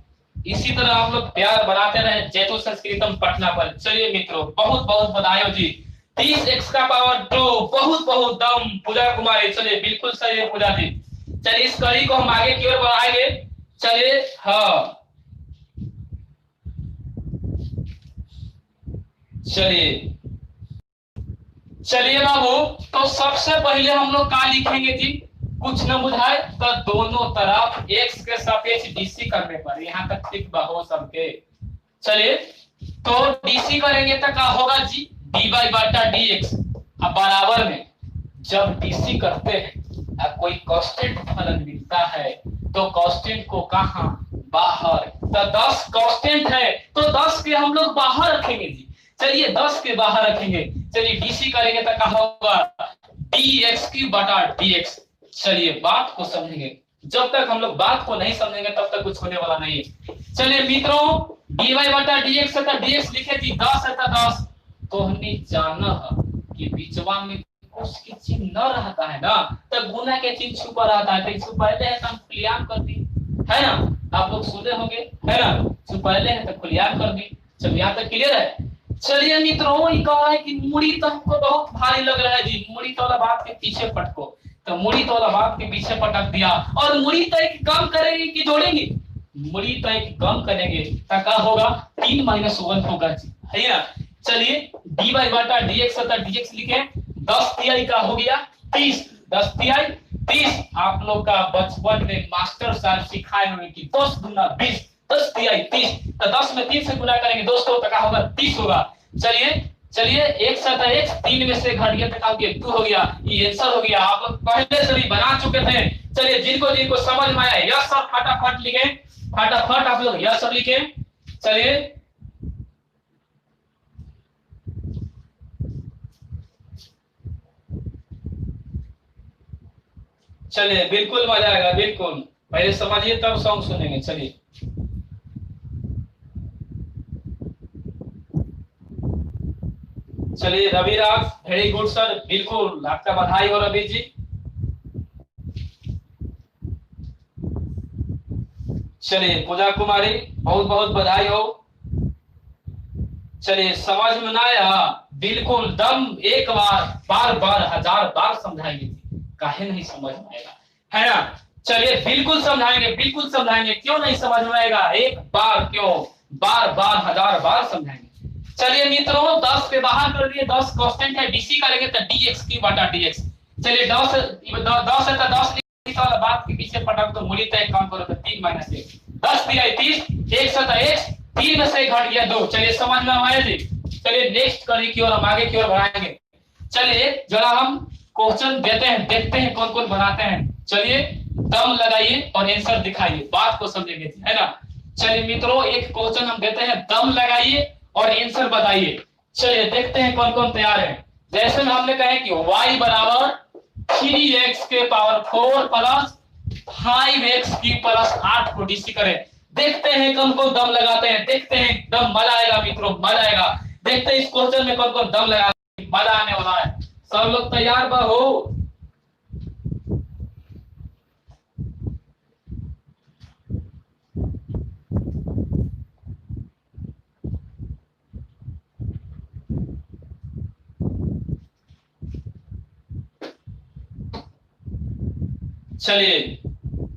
इसी तरह आप लोग प्यार बनाते रहे जैतु संस्कृतम पटना पर। चलिए मित्रों बहुत बहुत बधाई हो जी। 30x का पावर 2। बहुत बहुत दम पूजा कुमारी। चलिए बिल्कुल सही है पूजा जी। चलिए इस कड़ी को हम आगे की ओर बढ़ाएंगे। चलिए हाँ चलिए चलिए बाबू, तो सबसे पहले हम लोग क्या लिखेंगे जी? कुछ न बुझाए तो दोनों तरफ x के सापेक्ष डीसी करने पर, यहाँ तक ठीक हो सबके। चलिए तो डीसी करेंगे तो क्या होगा जी? dy बटा dx। अब बराबर में जब डीसी करते हैं अब कोई कांस्टेंट फलन मिलता है तो कांस्टेंट को कहां? बाहर। तो 10 कांस्टेंट है तो 10 के हम लोग बाहर रखेंगे जी। चलिए 10 के बाहर रखेंगे। चलिए डीसी करेंगे तो क्या होगा? dx की बटा dx। चलिए बात को समझेंगे, जब तक हम लोग बात को नहीं समझेंगे तब तक कुछ होने वाला नहीं है। चलिए मित्रों dy बटा dx है तो dx लिखे थी 10 है तो 10। तो हमने जाना है कि बीचवा में उसकी चिन्ह न रहता है ना तो गुना के चिन्ह छुपा रहता है। तो इसको पहले है तो हम खुलियाम कर दी, है ना? आप लोग सुने होंगे, है ना? तो पहले है तो खुलियाम कर दी। चलिए यहाँ तक क्लियर है। चलिए मित्रों ये कह रहा है कि मुड़ी तो हमको बहुत भारी लग रहा है जी, मुड़ी तो वाला बात के पीछे पटको। तो मुड़ी तो वाला बात के पीछे पटक दिया। और मुड़ी तो एक कम करेंगे कि जोड़ेंगे? मुड़ी तो एक कम करेंगे तो क्या होगा? 3 - 1 होगा जी, है ना? चलिए dy बटा dx होता dx लिखे 10 तिहाई का हो गया 30। 10 तिहाई 30। आप लोग का बचपन में मास्टर साहब सिखाए होंगे कि 10 गुना 20, 10 तिहाई 30। तो 10 में 3 से गुना करेंगे दोस्तों तो क्या होगा? 30 होगा। चलिए चलिए 1 से 1 3 में से घट गया तो क्या हो गया? 2 हो गया। ये आंसर हो गया। आप लोग पहले से भी बना चुके थे। चलिए जिनको जिनको समझ में आया यस सर फटाफट लिखे, फटाफट आप लोग यस सर लिखे। चलिए चलिए बिल्कुल मजा आएगा, बिल्कुल पहले समझिए तब सॉन्ग सुनेंगे। चलिए चलिए रविराज वेरी गुड सर, बिल्कुल आपका बधाई हो रवि जी। चलिए पूजा कुमारी बहुत बहुत बधाई हो। चलिए समझ में ना आया? बिल्कुल दम एक बार बार हजार बार समझाएंगे, काहे नहीं समझ में आएगा, है ना? चलिए बिल्कुल समझाएंगे, बिल्कुल समझाएंगे। क्यों नहीं समझ में आएगा? एक बार क्यों बार बार हजार बार समझाएंगे। चलिए मित्रों 10 के बाहर कर दिए, 10 कांस्टेंट है, डीसी करेंगे तो dx की बटा dx। चलिए 10 है तो 10 लिखा वाला बात के पीछे पटक तो मूली तय कम करो तो 3 - 1। 10 तिहाई 30, 1 से 1 3 में से घट गया 2। चलिए समझ में आया जी। चलिए नेक्स्ट कड़ी की ओर हम आगे की ओर बढ़ाएंगे। चलिए जरा हम क्वेश्चन देते हैं, देखते हैं कौन कौन बनाते हैं। चलिए दम लगाइए और आंसर दिखाइए, बात को समझेंगे, है ना? चलिए मित्रों एक क्वेश्चन हम देते हैं, दम लगाइए और आंसर बताइए। चलिए देखते हैं कौन कौन तैयार है। जैसे में हमने कहे कि y बराबर 3x के पावर 4 प्लस 5x की प्लस 8 को डीसी करें। देखते हैं कौन कौन दम लगाते हैं, देखते हैं। दम मजा आएगा मित्रों, मजा आएगा। देखते हैं इस क्वेश्चन में कौन कौन दम लगा, मजा आने वाला है। सब लोग तैयार बा हो? चलिए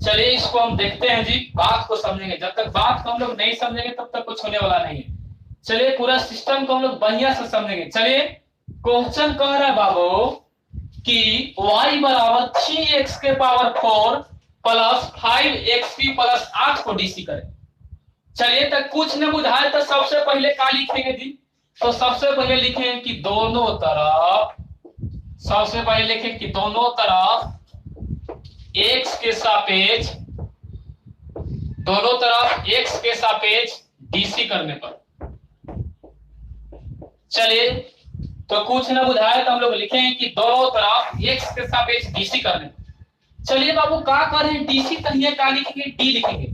चलिए इसको हम देखते हैं जी, बात को समझेंगे। जब तक बात को हम लोग नहीं समझेंगे तब तक कुछ होने वाला नहीं है। चलिए पूरा सिस्टम को हम लोग बढ़िया से समझेंगे। चलिए क्वेश्चन कह रहा है बाबू कि y बराबर 3x के पावर 4 प्लस 5x की प्लस 8 को डीसी करें। चलिए तक कुछ न बुझाए तो सबसे पहले क्या लिखेंगे जी? तो सबसे पहले लिखेंगे कि दोनों तरफ, सबसे पहले लिखेंगे कि दोनों तरफ x के सापेक्ष, दोनों तरफ x के सापेक्ष डीसी करने पर। चलिए तो कुछ ना बुझाए तो हम लोग लिखेंगे कि दोनों तरफ x के सापेक्ष डीसी करने पर। चलिए बाबू क्या करें? डीसी तहिए क्या लिखेंगे? डी लिखेंगे।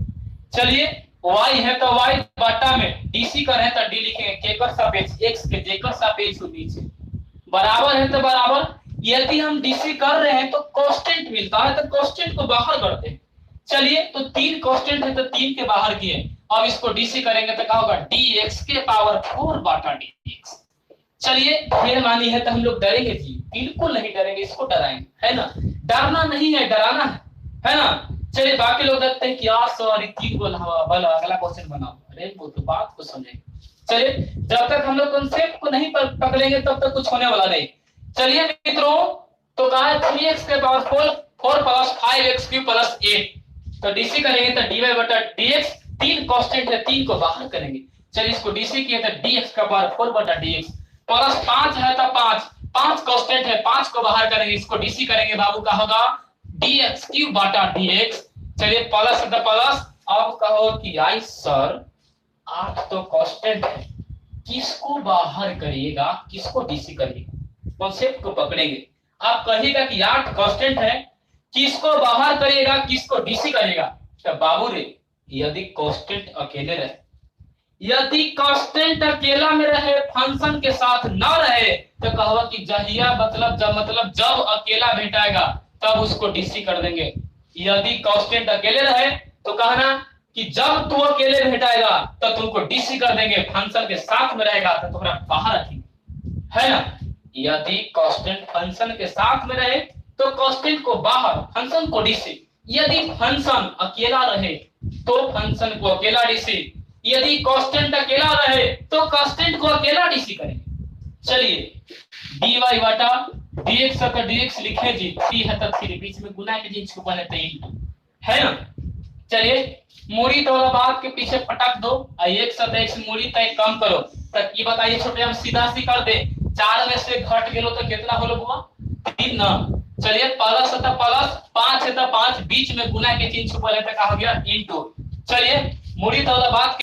चलिए y है तो y बटा में डीसी करें तो डी लिखेंगे। केकर सापेक्ष? x के, जेकर सापेक्ष नीचे बराबर है तो बराबर। यदि हम डीसी कर रहे हैं तो कांस्टेंट मिलता है तो कांस्टेंट को बाहर करते हैं। चलिए तो 3 कांस्टेंट है तो 3 के बाहर किए। अब इसको डीसी करेंगे तो क्या होगा? dx के पावर 4 बटा dx। चलिए खेल मानी है तो हम लोग डरेंगे जी? बिल्कुल नहीं डरेंगे, इसको डराएंगे, है ना? डरना नहीं है, डराना है ना? चलिए बाकी लोग डरते हैं कि यार सॉरी 3 गोल हवा बोलो अगला क्वेश्चन बनाओ। अरे वो तो बात को समझेंगे। चलिए जब तक हम लोग कॉन्सेप्ट को नहीं पकड़ेंगे तब तक कुछ होने वाला नहीं। चलिए मित्रों, तो कहा है 3x के power 4 plus 5x cube plus 8, तो डीसी करेंगे तो dy बटा dx, 3 कांस्टेंट है 3 को बाहर करेंगे। चलिए इसको डीसी किए तो dx का पावर 4 बटा dx प्लस 5 है तो 5 कांस्टेंट है 5 को बाहर करेंगे, इसको डीसी करेंगे बाबू का होगा dx क्यूब बटा dx। चलिए प्लस है तो प्लस, अब कहो कि आई सर 8 तो कांस्टेंट है, किसको बाहर करिएगा किसको डीसी करिएगा? कॉन्सेप्ट को पकड़ेंगे। आप कहिएगा कि 8 कांस्टेंट है, किसको बाहर करिएगा किसको डीसी करिएगा? तो बाबू रे यदि कांस्टेंट अकेले रहे, यदि कांस्टेंट अकेला में रहे फंक्शन के साथ न रहे तो कहवा कि जहिया मतलब जब अकेला भेटाएगा तब उसको डीसी कर देंगे। यदि कांस्टेंट अकेले रहे तो कहना कि जब तू अकेले भेटाएगा तो तुमको डीसी कर देंगे, फंक्शन के साथ में रहेगा तो तुम्हारा बाहर रखेंगे, है ना? यदि कांस्टेंट फंक्शन के साथ में रहे तो कांस्टेंट को बाहर, फंक्शन को डीसी। यदि फंक्शन अकेला रहे तो फंक्शन को अकेला डीसी, यदि कांस्टेंट अकेला रहे तो कांस्टेंट को अकेला डीसी करेंगे। चलिए dy बटा dx का dx लिखे जी, 3 है तो 3 बीच में गुना के जी छुपा लेते है ना? चलिए मूड़ी तो बात के पीछे पटक दो, x से x मूड़ी तय कम करो, तक ये बताइए छोटे हम सीधा सी कर दे, 4 में से घट गेलो तो कितना होलो बुआ? 3 ना। चलिए प्लस है तो प्लस, 5 है तो 5 बीच में गुना के चिन्ह छुपा लेते कहा गया इनटू। चलिए मूड़ी तो बात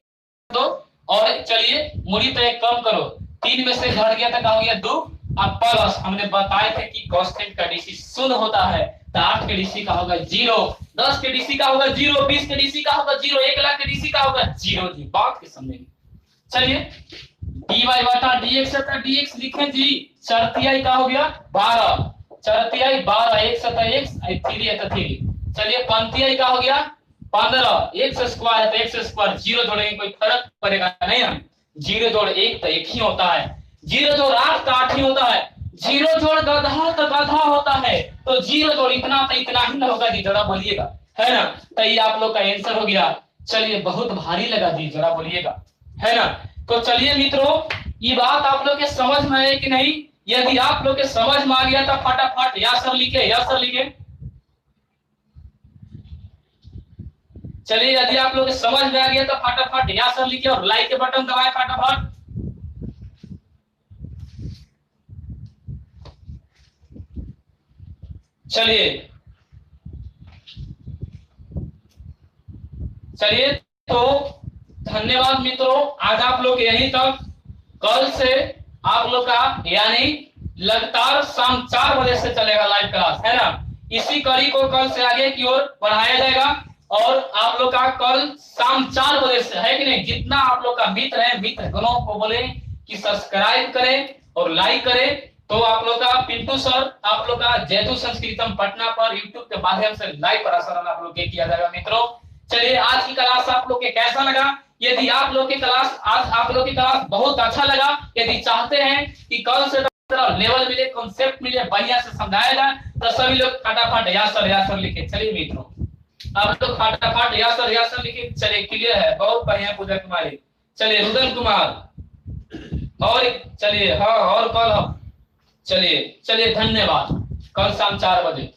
दो और चलिए मूड़ी तय कम करो, 3 में से घट गया तो कहा गया 2, अब प्लस हमने बताए थे कि कांस्टेंट का डीसी 0 होता है, तो 8 के डीसी का होगा 0, 10 के डीसी का होगा 0, 20 के डीसी का होगा 0, 1 लाख के डीसी का होगा 0 जी। बात के समझेंगे। चलिए dy बटा dx है तो dx लिखें जी, चरतियाई का हो गया 12, चरतियाई 12, 1 से तो x 3 है तो 3। चलिए पंतियाई का हो गया 15, x स्क्वायर है तो x स्क्वायर, 0 जोड़ेंगे कोई फर्क पड़ेगा नहीं ना, 0 जोड़ 1 तो 1 ही होता है, 0 जोड़ 8 तो 8 ही होता है, 0 जोड़ गधा तो गधा होता है, तो 0 जोड़ इतना तो इतना ही ना होगा जी, जरा बोलिएगा, है ना? तो ये आप लोग का आंसर हो गया। चलिए बहुत भारी लगा जी, जरा बोलिएगा, है ना? तो चलिए मित्रों ये बात आप लोग के समझ में है कि नहीं? यदि आप लोग के समझ में आ गया तो फटाफट या सर लिखे, या सर लिखे। चलिए यदि आप लोग के समझ में आ गया तो फटाफट या सर लिखे और लाइक के बटन दबाएं फटाफट। चलिए तो धन्यवाद मित्रों, आज आप लोग यहीं तक। कल से आप लोग का यानी लगातार शाम 4 बजे से चलेगा लाइव क्लास, है ना? इसी कड़ी को कल से आगे की ओर बढ़ाया जाएगा और आप लोग का कल शाम 4 बजे से, है कि नहीं? जितना आप लोग का मित्र है, मित्र गणों को बोले कि सब्सक्राइब करें और लाइक करें। तो आप लोग का पिंटू सर, आप लोग का जैतु संस्कृतम पटना पर यूट्यूब के माध्यम से लाइव प्रसारण आप लोग के किया जाएगा मित्रों। चलिए आज की क्लास आप लोग के कैसा लगा? यदि आप लोग की क्लास आज आप लोग की क्लास बहुत अच्छा लगा, यदि चाहते हैं कि कल से लेवल मिले, कॉन्सेप्ट मिले, बढ़िया से समझाया जाए, तो सभी लोग फटाफट या सर लिखे। चलिए मित्रों आप लोग फटाफट या सर लिखे। चलिए क्लियर है, बहुत बढ़िया पूजा कुमारी। चलिए रुदन कुमार और चलिए हाँ और कल हम चलिए धन्यवाद। कल शाम 4 बजे।